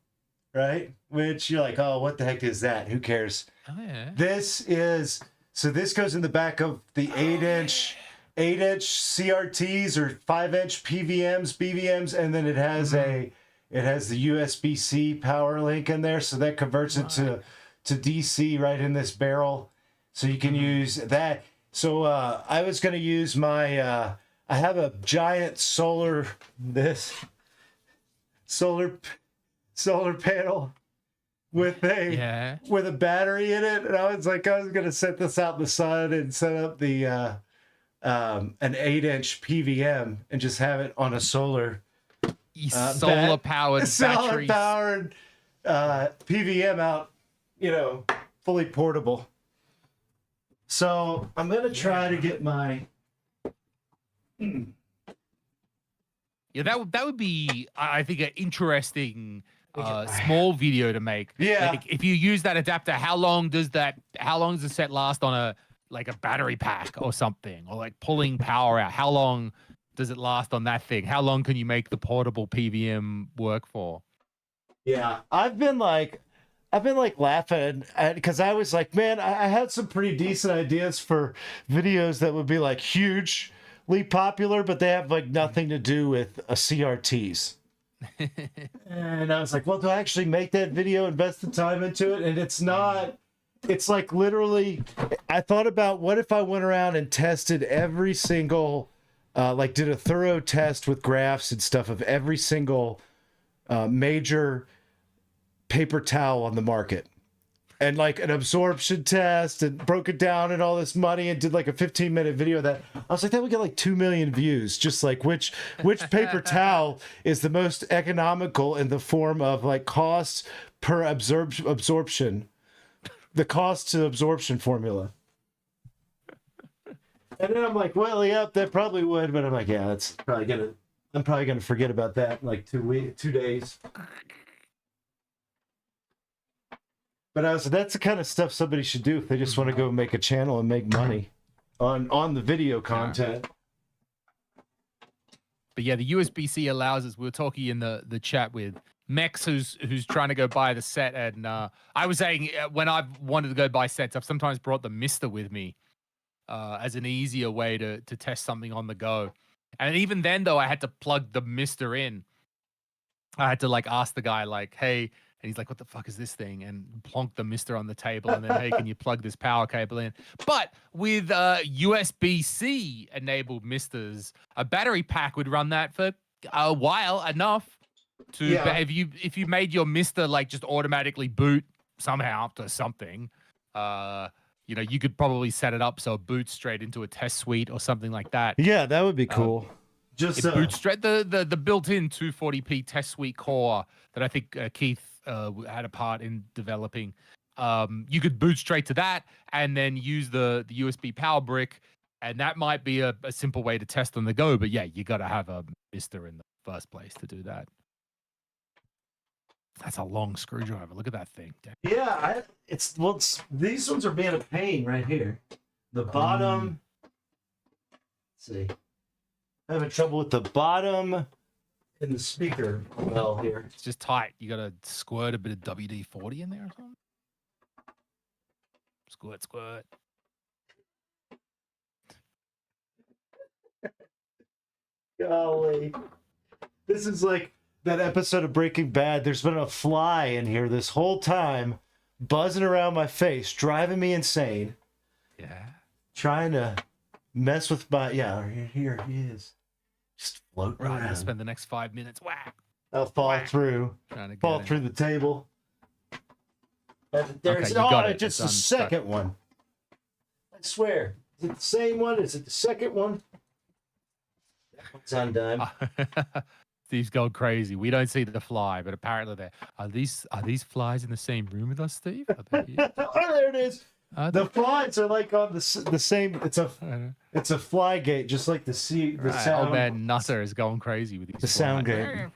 right? Which you're like, oh, what the heck is that? Who cares? Oh, yeah. This goes in the back of the 8-inch 8-inch CRTs or 5-inch PVMs, BVMs, and then it has the USB-C power link in there, so that converts it to DC right in this barrel, so you can use that. So I was going to use my I have a giant solar panel with a battery in it, and I was gonna set this out in the sun and set up the an 8-inch PVM and just have it on a solar powered PVM out, fully portable. So I'm gonna try to get my that would be, I think, an interesting small video to make. Yeah. Like, if you use that adapter, how long does the set last on a battery pack or something, or like pulling power out? How long does it last on that thing? How long can you make the portable PVM work for? Yeah, I've been laughing because I was like, man, I had some pretty decent ideas for videos that would be like hugely popular, but they have like nothing to do with CRTs. And I was like, well, do I actually make that video, invest the time into it? And it's not. It's like literally, I thought about what if I went around and tested every single, did a thorough test with graphs and stuff of every single major paper towel on the market, and like an absorption test, and broke it down and all this money, and did like a 15-minute video of that. I was like, that would get like 2 million views, just like which paper towel is the most economical in the form of like cost per absorption, the cost to absorption formula. And then I'm like, well, yep, that probably would, but I'm like, yeah, I'm probably gonna forget about that in like 2 days. But I was like, that's the kind of stuff somebody should do if they just want to go make a channel and make money on the video content. But yeah, the USB-C allows us. We were talking in the chat with Mex, who's trying to go buy the set, and I was saying when I've wanted to go buy sets, I've sometimes brought the Mister with me as an easier way to test something on the go. And even then, though, I had to plug the Mister in. I had to like ask the guy, like, hey. And he's like, what the fuck is this thing? And plonk the Mister on the table. And then, hey, can you plug this power cable in? But with USB-C enabled Misters, a battery pack would run that for a while, enough to, if you made your Mister like just automatically boot somehow to something, you could probably set it up so it boots straight into a test suite or something like that. Yeah, that would be cool. It boots straight the built-in 240p test suite core that I think Keith had a part in developing. You could boot straight to that and then use the USB power brick, and that might be a simple way to test on the go. But yeah, you got to have a Mister in the first place to do that. That's a long screwdriver. Look at that thing. Yeah, these ones are being a pain right here. The bottom. Let's see. I'm having trouble with the bottom in the speaker well here. It's just tight. You got to squirt a bit of WD-40 in there or something. Squirt. Golly. This is like that episode of Breaking Bad. There's been a fly in here this whole time, buzzing around my face, driving me insane. Yeah. Trying to mess with my... Yeah, here he is. Just floating around. I'll spend the next 5 minutes. Whack. I'll fall through the table. There's just the second one. I swear. Is it the same one? Is it the second one? That one's undone. Steve's going crazy. We don't see the fly, but apparently are these flies in the same room with us, Steve? Are they here? Oh, there it is. The flies are like on the same. It's a fly gate, just like the sound. Old man Nutter is going crazy with these. The sound gate.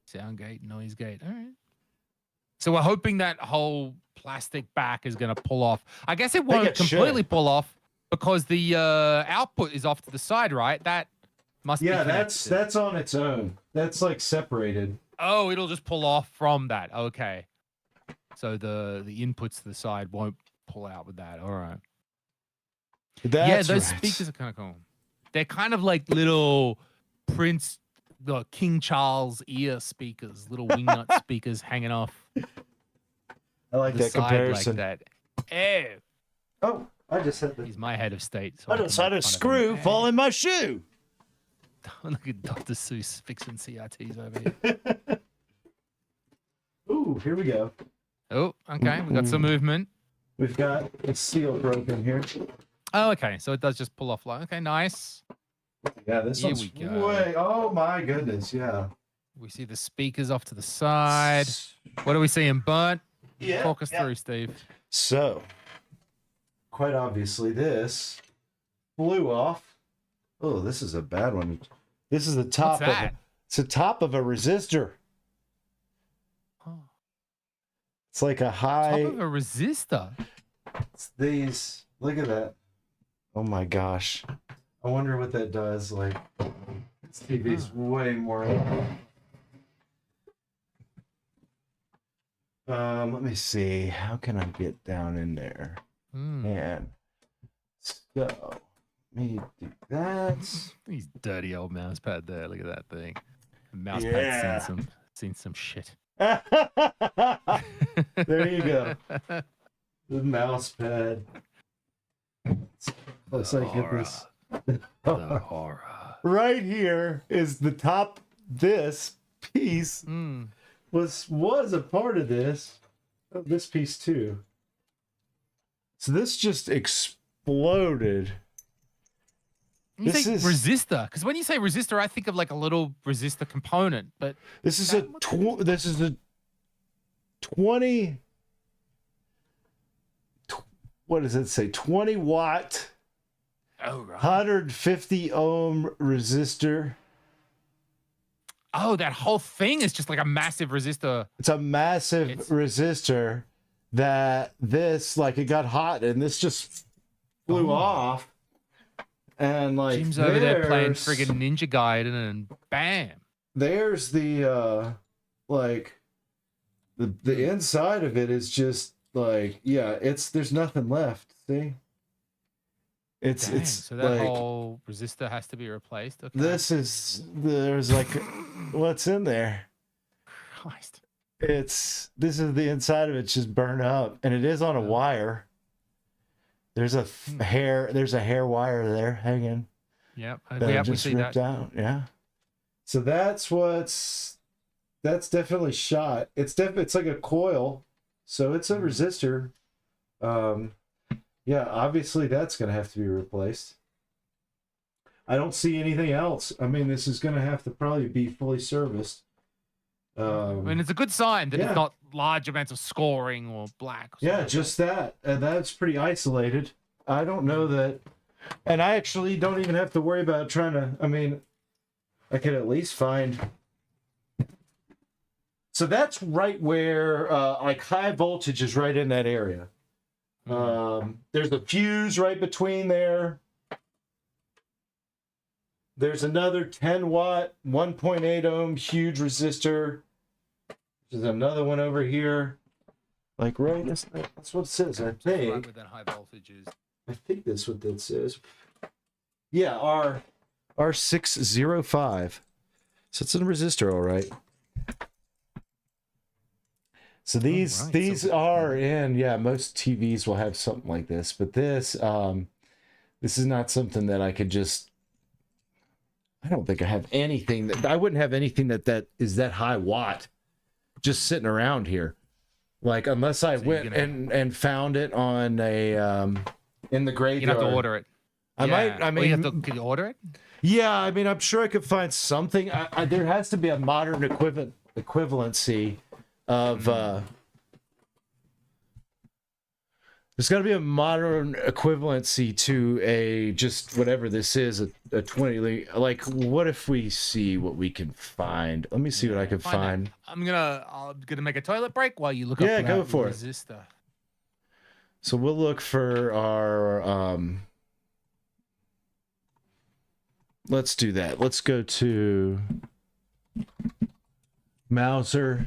Sound gate, noise gate. All right. So we're hoping that whole plastic back is going to pull off. I guess it won't completely pull off because the output is off to the side, right? That must be. Yeah, that's on its own. That's like separated. Oh, it'll just pull off from that. Okay. So the inputs to the side won't pull out with that. All right. That's those right. speakers are kind of cool. They're kind of like little King Charles ear speakers, little wingnut speakers hanging off I like the that side comparison. like that. Oh, I just had He's my head of state. So I just had a screw fall in my shoe. Look at Dr. Seuss fixing CRTs over here. Ooh, here we go. Oh, okay. We got some movement. We've got a seal broken here. Oh, okay. So it does just pull off like, okay, nice. Yeah, this Here one's we go. way. Oh my goodness, yeah. We see the speakers off to the side. What are we seeing, Burnt? Yeah. Talk us through, Steve. So, quite obviously, this blew off. Oh, this is a bad one. This is the top What's of that? it's the top of a resistor. Oh, It's like a high. top of a resistor. It's these. Look at that. Oh my gosh. I wonder what that does. Like, this TV's way more. Let me see. How can I get down in there? And so, let me do that. He's dirty old mouse pad there. Look at that thing. Mouse Yeah. pad's seen some shit. There you go. The mouse pad. Looks like it was. The horror. Right here is the top. This piece was a part of this. Oh, this piece too. So this just exploded. You This say is- resistor, because when you say resistor, I think of like a little resistor component. But This is a 20. What does it say? 20 watt, oh right. 150 ohm resistor. Oh, that whole thing is just like a massive resistor. It's a massive resistor that this, like, it got hot and this just flew off. And like, Jim's over there playing there's- friggin' Ninja Gaiden and bam. There's the like the inside of it is just like, yeah, there's nothing left. See, it's Dang, it's so that like whole resistor has to be replaced. Okay. there's like what's in there. Christ. This is the inside of it's just burned up, and it is on a wire. There's a hair wire there hanging. Yep. That We just see ripped that. out. Yeah. So that's definitely shot. It's like a coil, so it's a resistor. Yeah, obviously that's gonna have to be replaced. I don't see anything else. I mean, this is gonna have to probably be fully serviced. I mean, it's a good sign that yeah. it's not large amounts of scoring or black. Or Yeah, something. just that. And that's pretty isolated. I don't know that. And I actually don't even have to worry about trying to. I mean, I could at least find. So that's right where, like, high voltage is right in that area. There's a fuse right between there. There's another 10 watt, 1.8 ohm huge resistor. There's another one over here. Like, right, that's what it says, I think. Right where that high voltage is. I think that's what that says. Yeah, R605. So it's a resistor, all right. So these are in, yeah, most TVs will have something like this, but this is not something that I could just. I don't think I have anything that I wouldn't have anything that is that high watt just sitting around here. Like, unless I went and found it on a in the graveyard. You have to order it. I might. I mean, can you order it? Yeah, I mean, I'm sure I could find something. There has to be a modern equivalency of. There's got to be a modern equivalency to a just whatever this is, a 20. Like, what if we see what we can find? Let me see what I can find. I'm gonna make a toilet break while you look up. Yeah, go for it. Resistor. So we'll look for our. Let's do that. Let's go to Mauser,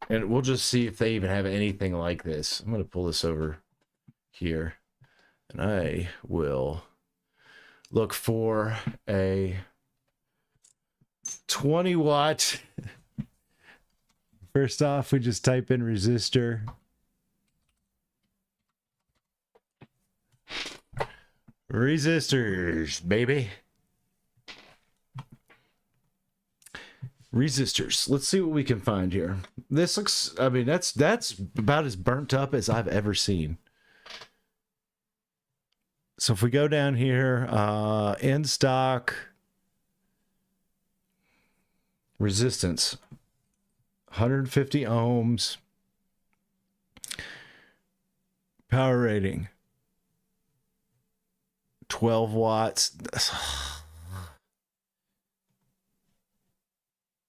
and we'll just see if they even have anything like this. I'm gonna pull this over here. And I will look for a 20 watt. First off, we just type in resistor. Resistors, baby. Resistors. Let's see what we can find here. This looks, I mean, that's about as burnt up as I've ever seen. So if we go down here, in stock, resistance, 150 ohms, power rating, 12 watts.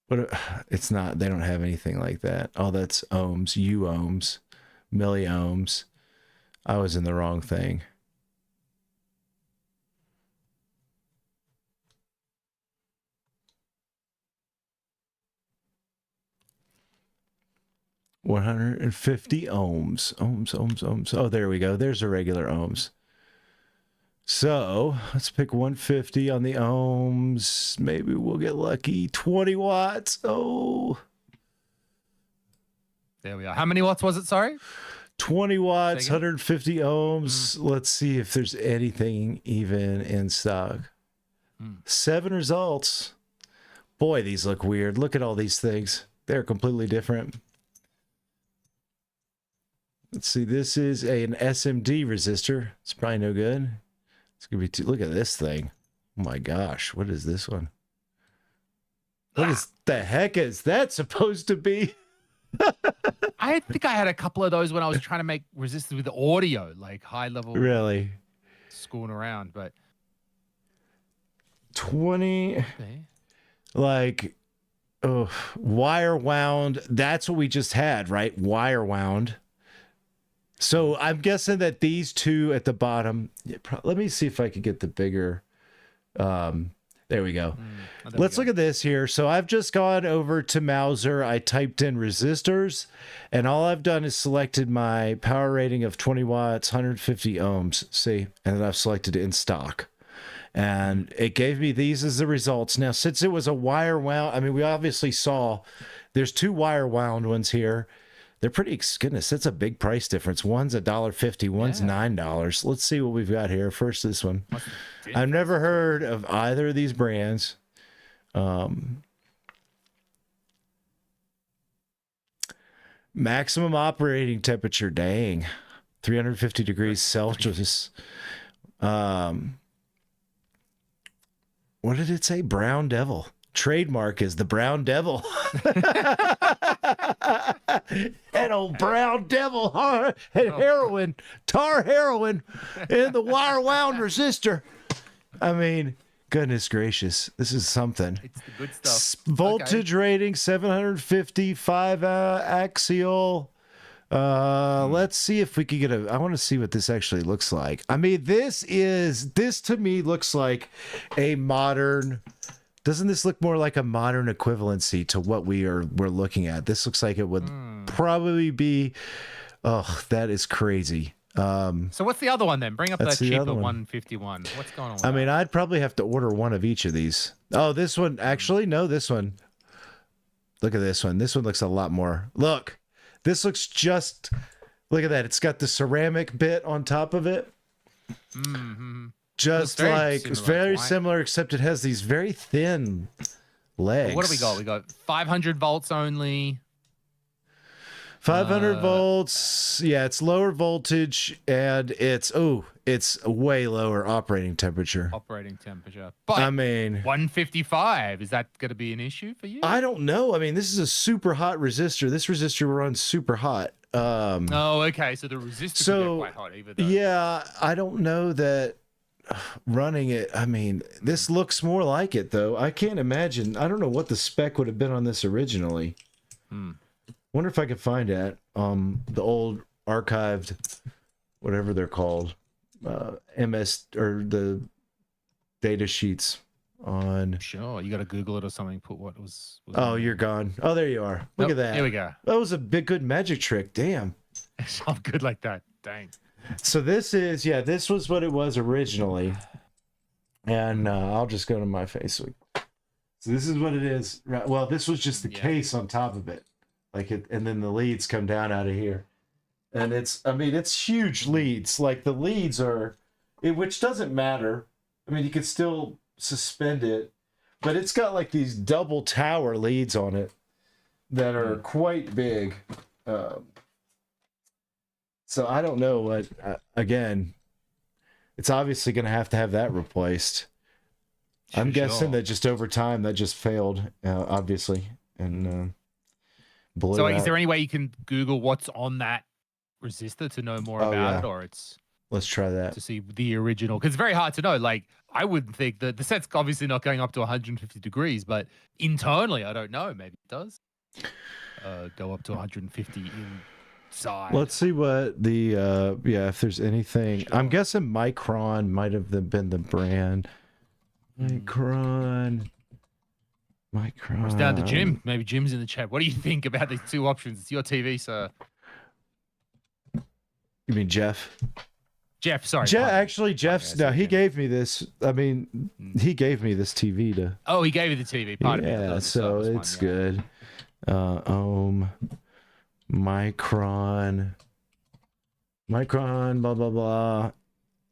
But it's not, they don't have anything like that. Oh, that's ohms, U ohms, milliohms. I was in the wrong thing. $150 ohms. Oh, there we go. There's a regular ohms. So let's pick 150 on the ohms. Maybe we'll get lucky. 20 watts. Oh, there we are. How many watts was it? Sorry, 20 watts, 150 ohms. Let's see if there's anything even in stock. 7 results. Boy, these look weird. Look at all these things. They're completely different. Let's see. This is an SMD resistor. It's probably no good. It's gonna be too. Look at this thing. Oh my gosh, what is this one? What is the heck is that supposed to be? I think I had a couple of those when I was trying to make resistors with audio, like high level. Really? Screwing around, but 20. okay. Like, oh, wire wound. That's what we just had, right? Wire wound. So I'm guessing that these two at the bottom. Let me see if I could get the bigger. There we go. Let's look at this here. So I've just gone over to Mauser. I typed in resistors, and all I've done is selected my power rating of 20 watts, 150 ohms. See, and then I've selected in stock. And it gave me these as the results. Now, since it was a wire wound, I mean, we obviously saw there's 2 wire wound ones here. They're pretty, goodness, that's a big price difference. One's $1.50, one's $9. Let's see what we've got here. First, this one. I've never heard of either of these brands. Maximum operating temperature, dang, 350 degrees Celsius. What did it say? Brown Devil. Trademark is the Brown Devil. An old Brown Devil, huh? And heroin, tar heroin in the wire wound resistor. I mean, goodness gracious, this is something. It's the good stuff. Voltage rating 750, 5 axial. Let's see if we could get I want to see what this actually looks like. I mean, this to me looks like a modern. Doesn't this look more like a modern equivalency to what we're looking at? This looks like it would probably be. Oh, that is crazy. So what's the other one then? Bring up that cheaper 151. What's going on with I mean, that? I'd probably have to order one of each of these. Oh, this one. Actually, no, this one. Look at this one. This one looks a lot more. Look, this looks just. Look at that. It's got the ceramic bit on top of it. Mm-hmm. Just like it's very similar, except it has these very thin legs. Well, what do we got? We got 500 volts only. 500 volts. Yeah, it's lower voltage, and it's way lower operating temperature. But I mean, 155. Is that going to be an issue for you? I don't know. I mean, this is a super hot resistor. This resistor runs super hot. Oh, okay. So the resistor can get quite hot, even though. Yeah, I don't know that. Running it, I mean, this looks more like it though. I can't imagine. I don't know what the spec would have been on this originally. Wonder if I could find that the old archived, whatever they're called, MS or the data sheets on. Sure, you got to Google it or something. Put what was oh, you're gone. Oh, there you are. Look at that. Here we go. That was a big good magic trick. Damn. I'm good like that. Dang. So this was what it was originally. And I'll just go to my Facebook. So this is what it is. Well, this was just the case on top of it. And then the leads come down out of here. And it's huge leads. Like the leads which doesn't matter. I mean, you could still suspend it, but it's got like these double tower leads on it that are quite big. So I don't know what, again, it's obviously going to have that replaced. I'm guessing that just over time that just failed, obviously, and blew So out. is there any way you can Google what's on that resistor to know more about it, or it's? Let's try that to see the original, because it's very hard to know. Like I wouldn't think that the set's obviously not going up to 150 degrees, but internally, I don't know. Maybe it does go up to 150 inside. Let's see what the if there's anything. Sure. I'm guessing Micron might have been the brand. Micron. It's down to Jim. Maybe Jim's in the chat. What do you think about these two options? It's your TV, sir. You mean Jeff? Jeff, sorry. Actually, Jeff's he gave me this. I mean, he gave me this TV to. Oh, he gave you the TV. Pardon me. Yeah, so it's good. Micron, blah blah blah.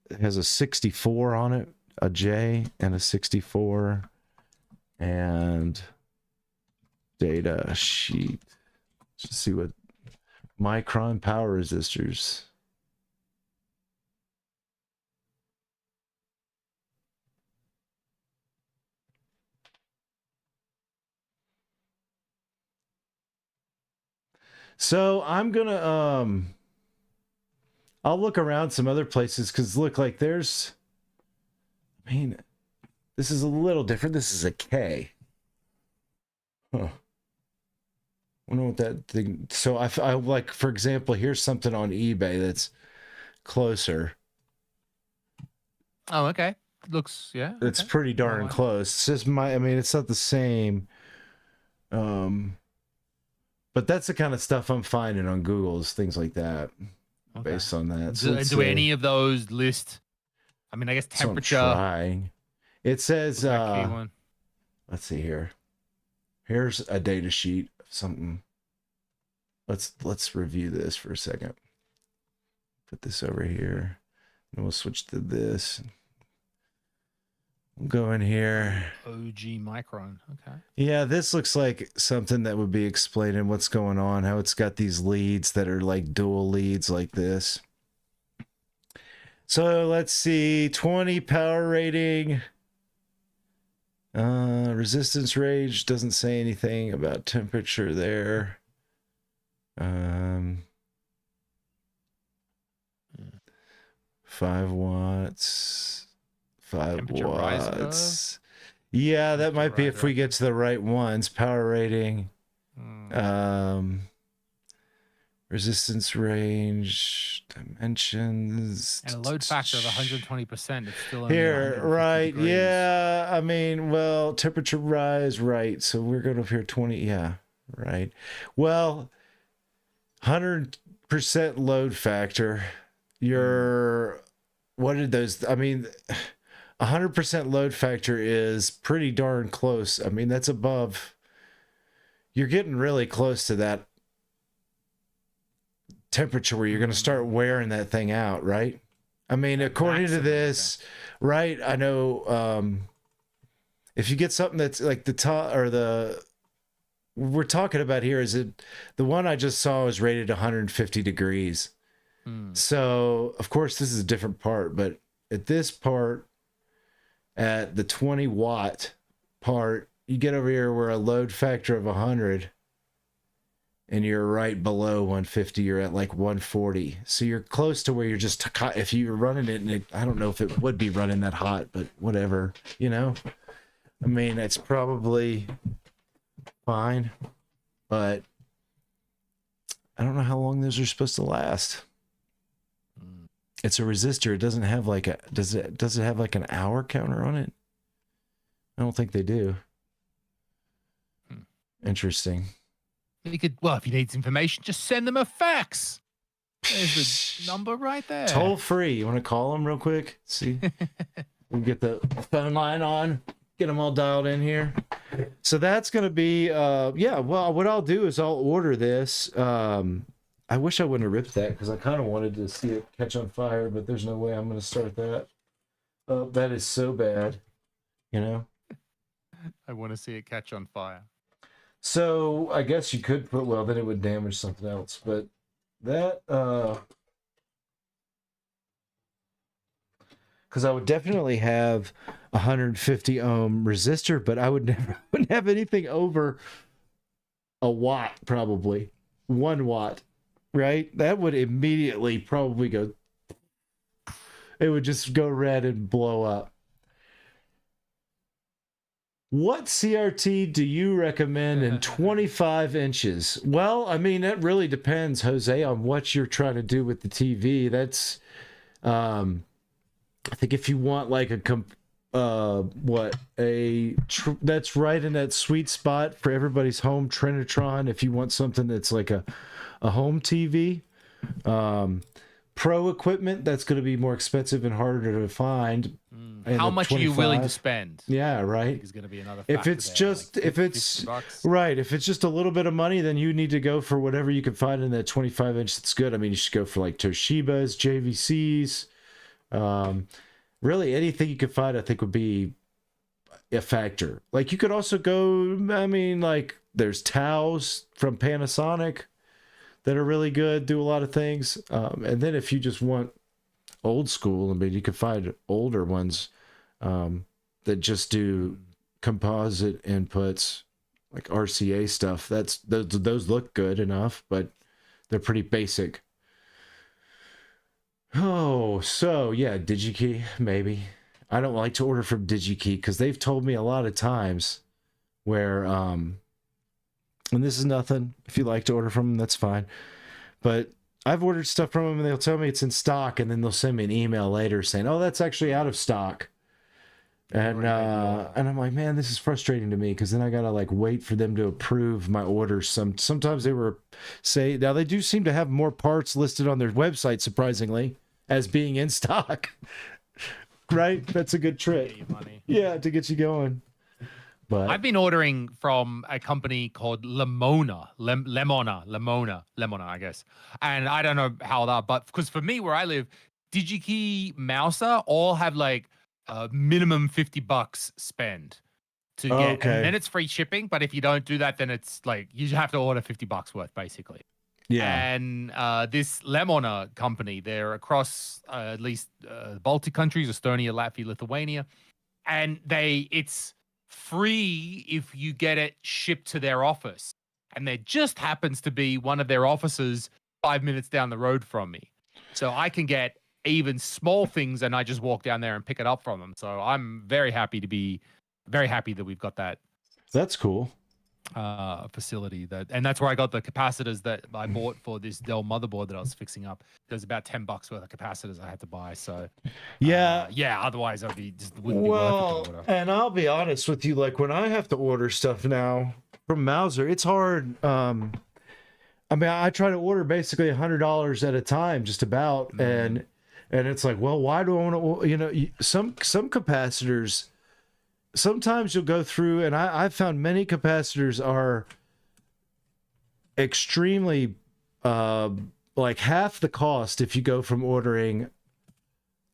It has a 64 on it, a J and a 64, and data sheet. Let's see what Micron power resistors. So I'm gonna I'll look around some other places, because look, like there's, I mean, this is a little different. This is a K. Huh. I wonder what that thing. So I like, for example, here's something on eBay that's closer. Oh, okay. Looks, yeah. It's pretty darn close. It's just it's not the same. But that's the kind of stuff I'm finding on Google, is things like that, based on that. So do any of those list? I mean, I guess temperature. So I'm trying. It says, let's see here. Here's a data sheet of something. Let's review this for a second. Put this over here, and we'll switch to this. We'll go in here. OG Micron. Okay. Yeah, this looks like something that would be explaining what's going on, how it's got these leads that are like dual leads like this. So let's see, 20 power rating. Resistance range doesn't say anything about temperature there. 5 watts. 5 watts. Yeah, that might be if we get to the right ones. Power rating. Resistance range, dimensions. And a load factor of 120%. It's still here, right? Degrees. Yeah, I mean, well, temperature rise, right? So we're going up here 20. Yeah, right. Well, 100% load factor. What did those? I mean, 100% load factor is pretty darn close. I mean, that's above. You're getting really close to that temperature where you're going to start wearing that thing out, right? I mean, according to this, right? I know if you get something that's like the top or we're talking about here, is it the one I just saw is rated 150 degrees. So of course this is a different part, but at this part, at the 20 watt part, you get over here where a load factor of 100 and you're right below 150, you're at like 140. So you're close to where you're just, if you're running it, and I don't know if it would be running that hot, but whatever, you know? I mean, it's probably fine, but I don't know how long those are supposed to last. It's a resistor. It doesn't have like does it have like an hour counter on it? I don't think they do. Interesting. You could, well, if you need information, just send them a fax. There's the number right there. Toll free. You want to call them real quick? See? We'll get the phone line on. Get them all dialed in here. So that's going to be, yeah, well, what I'll do is I'll order this. I wish I wouldn't have ripped that because I kind of wanted to see it catch on fire, but there's no way I'm going to start that. That is so bad, you know? I want to see it catch on fire. So I guess you could put, well, then it would damage something else, but that, because I would definitely have 150 ohm resistor, but I wouldn't have anything over a watt, probably 1 watt, right? That would immediately probably go, it would just go red and blow up. What CRT do you recommend in 25 inches? Well, I mean, that really depends, Jose, on what you're trying to do with the TV. That's, I think if you want like that's right in that sweet spot for everybody's home Trinitron. If you want something that's like a home TV, pro equipment, that's going to be more expensive and harder to find. How much are you willing to spend? Yeah, right. Is going to be another. If it's there, just like if it's $50. right, if it's just a little bit of money, then you need to go for whatever you can find in that 25 inch. That's good. I mean, you should go for like Toshibas, JVCs. Really, anything you could find, I think, would be a factor. Like you could also go. I mean, like there's Taos from Panasonic that are really good, do a lot of things. And then if you just want old school, I mean, you could find older ones that just do composite inputs, like RCA stuff. Those look good enough, but they're pretty basic. Oh, so yeah, DigiKey, maybe. I don't like to order from DigiKey because they've told me a lot of times where, and this is nothing. If you like to order from them, that's fine. But I've ordered stuff from them and they'll tell me it's in stock, and then they'll send me an email later saying, "Oh, that's actually out of stock." And I'm like, man, this is frustrating to me because then I gotta like wait for them to approve my orders. Sometimes now they do seem to have more parts listed on their website, surprisingly, as being in stock. Right? That's a good trick. Yeah, to get you going. But I've been ordering from a company called Lemona, I guess. And I don't know how that, but because for me, where I live, DigiKey, Mouser all have like minimum $50 spend to get, okay. And then it's free shipping. But if you don't do that, then it's like you have to order $50 worth, basically. yeah, And this Lemona company, they're across at least Baltic countries, Estonia, Latvia, Lithuania, and it's free if you get it shipped to their office. And there just happens to be one of their offices 5 minutes down the road from me. So I can get even small things and I just walk down there and pick it up from them. So I'm very happy that we've got that that's cool. facility and that's where I got the capacitors that I bought for this Dell motherboard that I was fixing up. There's about $10 worth of capacitors I had to buy. So Yeah. Otherwise I'd be just wouldn't be worth it to order. And I'll be honest with you, like when I have to order stuff now from Mouser, it's hard. I mean, I try to order basically $100 at a time, just about, and it's like, well, why do I want to? You know, some capacitors. Sometimes you'll go through, and I've found many capacitors are extremely, like half the cost if you go from ordering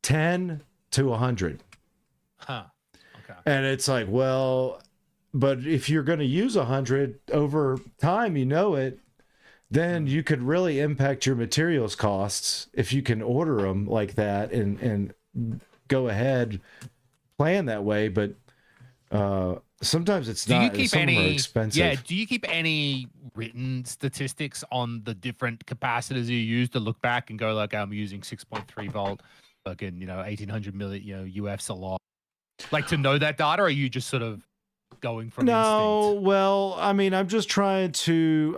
10 to 100. Huh. Okay. And it's like, well, but if you're going to use 100 over time, you know it, then you could really impact your materials costs if you can order them like that and go ahead, plan that way. But sometimes it's Do not. you keep Some of them are any? expensive. Yeah. Do you keep any written statistics on the different capacitors you use to look back and go like, I'm using 6.3 volt, fucking 1800 milli, UFs a lot, like to know that data, or are you just sort of going from instinct? Well, I mean, I'm trying to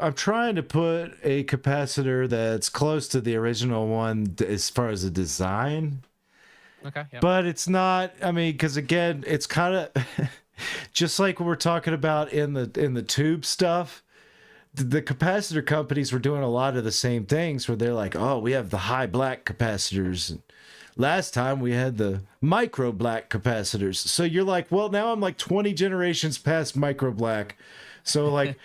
put a capacitor that's close to the original one as far as the design. Okay. Yeah. But it's not, I mean, because again, it's kind of just like we're talking about in the tube stuff. the capacitor companies were doing a lot of the same things where they're like, oh, we have the high black capacitors. And last time we had the micro black capacitors. So you're like, well, now I'm like 20 generations past micro black. So like,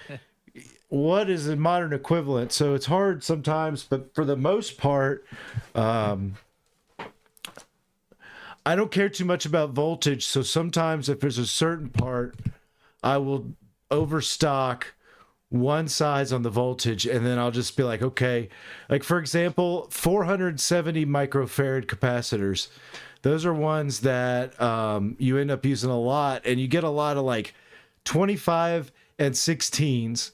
what is a modern equivalent? So it's hard sometimes, but for the most part, I don't care too much about voltage. So sometimes if there's a certain part, I will overstock one size on the voltage, and then I'll just be like, okay, like for example, 470 microfarad capacitors. Those are ones that you end up using a lot, and you get a lot of like 25 and 16s.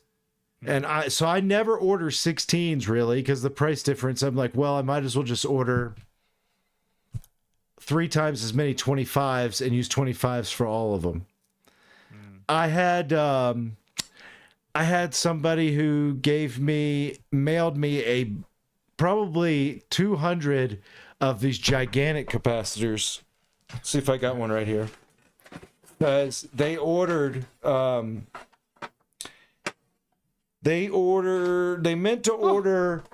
And I never order 16s really, because the price difference, I'm like, well, I might as well just order 3 times as many 25s and use 25s for all of them. I had somebody who mailed me probably 200 of these gigantic capacitors. Let's see if I got one right here. Because they meant to order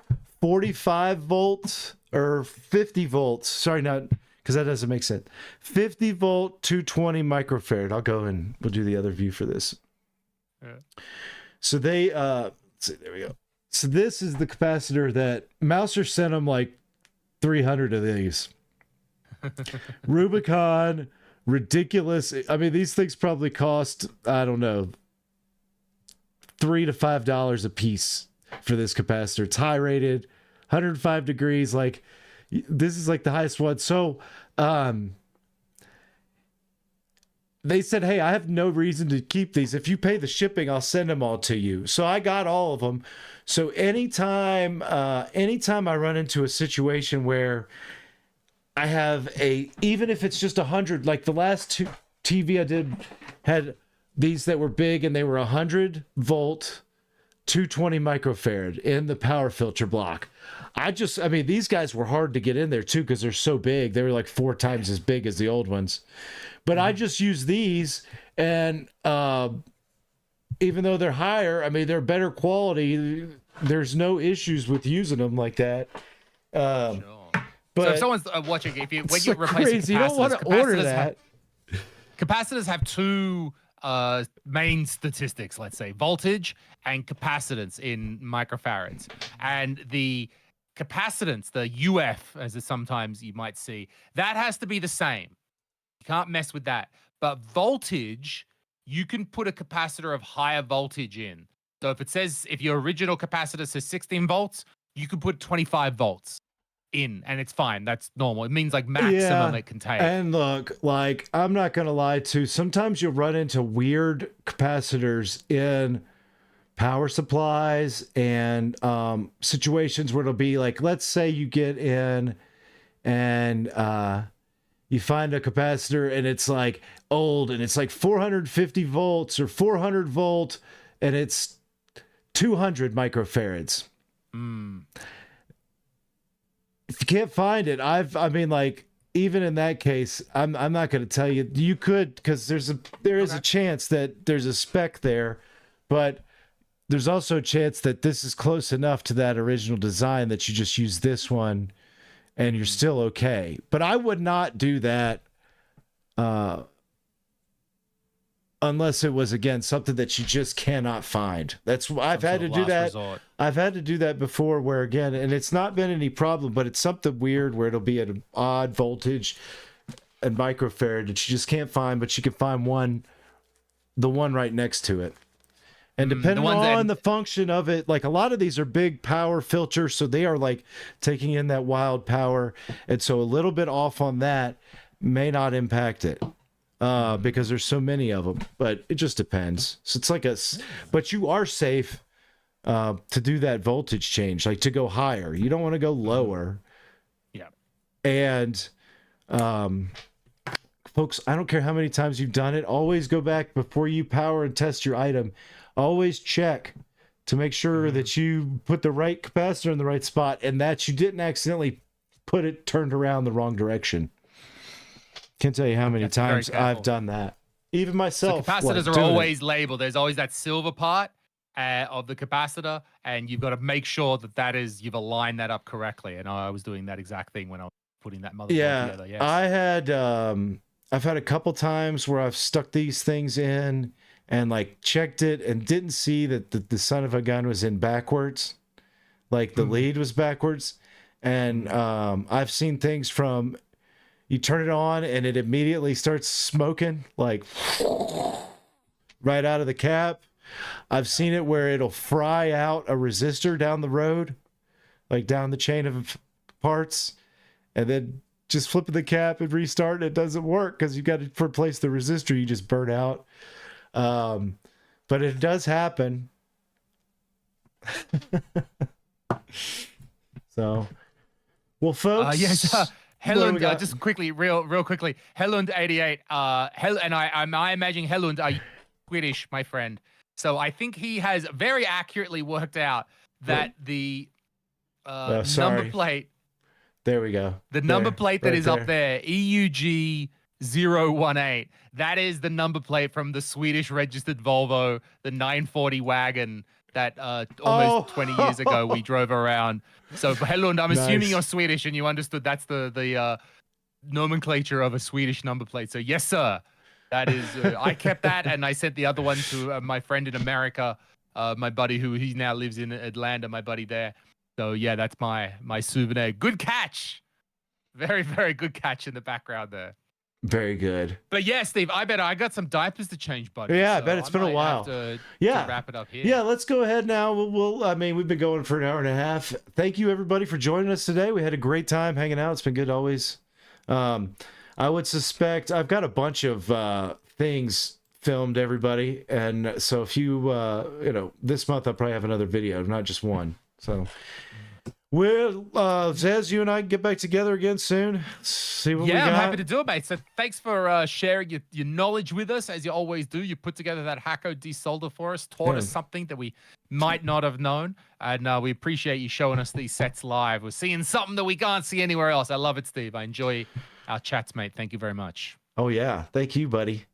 45 volts or 50 volts. Sorry, not, because that doesn't make sense. 50 volt, 220 microfarad. I'll go and we'll do the other view for this. Yeah. So they, let's see, there we go. So this is the capacitor that Mouser sent them like 300 of these. Rubicon, ridiculous. I mean, these things probably cost, I don't know, $3 to $5 a piece for this capacitor. It's high rated, 105 degrees. Like, this is like the highest one. So, they said, hey, I have no reason to keep these. If you pay the shipping, I'll send them all to you. So I got all of them. So anytime I run into a situation where I have even if it's just 100, like the last TV I did had these that were big and they were 100 volt, 220 microfarad in the power filter block. I mean, these guys were hard to get in there too, because they're so big. They were like 4 times as big as the old ones. But I just use these, and even though they're higher, I mean, they're better quality. There's no issues with using them like that. But so if someone's watching, when you replace crazy, you don't want to order that. Capacitors have 2 main statistics, let's say, voltage and capacitance in microfarads. And the capacitance, the UF, as sometimes you might see, that has to be the same. You can't mess with that. But voltage, you can put a capacitor of higher voltage in. So if your original capacitor says 16 volts, you can put 25 volts in, and it's fine. That's normal. It means like maximum it can take. And look, like, I'm not going to lie to, sometimes you'll run into weird capacitors in power supplies and situations where it'll be like, let's say you get in and you find a capacitor and it's like old and it's like 450 volts or 400 volt and it's 200 microfarads. If you can't find it, I mean, like, even in that case, I'm not going to tell you. You could, because there is a chance that there's a spec there, but there's also a chance that this is close enough to that original design that you just use this one and you're still okay. But I would not do that unless it was, again, something that you just cannot find. That's I've had to do that. Resort. I've had to do that before where, again, and it's not been any problem, but it's something weird where it'll be at an odd voltage and microfarad that you just can't find, but you can find the one right next to it. And depending on the function of it, like a lot of these are big power filters, so they are like taking in that wild power. And so a little bit off on that may not impact it because there's so many of them, but it just depends. So it's like but you are safe to do that voltage change, like to go higher. You don't want to go lower. Yeah. And folks, I don't care how many times you've done it. Always go back before you power and test your item. Always check to make sure that you put the right capacitor in the right spot and that you didn't accidentally put it turned around the wrong direction. Can't tell you how many times I've done that. Even myself. So capacitors are always labeled. There's always that silver part, of the capacitor, and you've got to make sure that you've aligned that up correctly. And I was doing that exact thing when I was putting that motherboard together. Yes. I had I've had a couple times where I've stuck these things in and like checked it and didn't see that the son of a gun was in backwards, like the lead was backwards. And I've seen things from you turn it on and it immediately starts smoking like right out of the cap. I've seen it where it'll fry out a resistor down the road, like down the chain of parts, and then just flipping the cap and restart, it doesn't work because you got to replace the resistor you just burn out. But it does happen. So, well, folks. Yes. Helund, just quickly, real quickly. Helund88. And I imagine Helund are Swedish, my friend. So I think he has very accurately worked out that the number plate. There we go. The number plate that is up there, EUG018. That is the number plate from the Swedish registered Volvo, the 940 wagon that almost 20 years ago we drove around. So Helund, I'm assuming you're Swedish and you understood that's the nomenclature of a Swedish number plate. So yes, sir. That is, I kept that and I sent the other one to my friend in America, my buddy he now lives in Atlanta, my buddy there. So yeah, that's my souvenir. Good catch. Very, very good catch in the background there. Very good. But yeah, Steve, I got some diapers to change, buddy. Yeah, so I bet it's been a while. To wrap it up here. Yeah, let's go ahead now. I mean, we've been going for an hour and a half. Thank you everybody for joining us today. We had a great time hanging out. It's been good always. I would suspect I've got a bunch of things filmed, everybody, and so if you this month I'll probably have another video, not just one. So we'll Zez, you and I can get back together again soon. See what we got. I'm happy to do it, mate. So thanks for sharing your knowledge with us, as you always do. You put together that Hacko desolder for us, taught us something that we might not have known, and we appreciate you showing us these sets live. We're seeing something that we can't see anywhere else. I love it, Steve. I enjoy our chats, mate. Thank you very much. Oh yeah, thank you, buddy.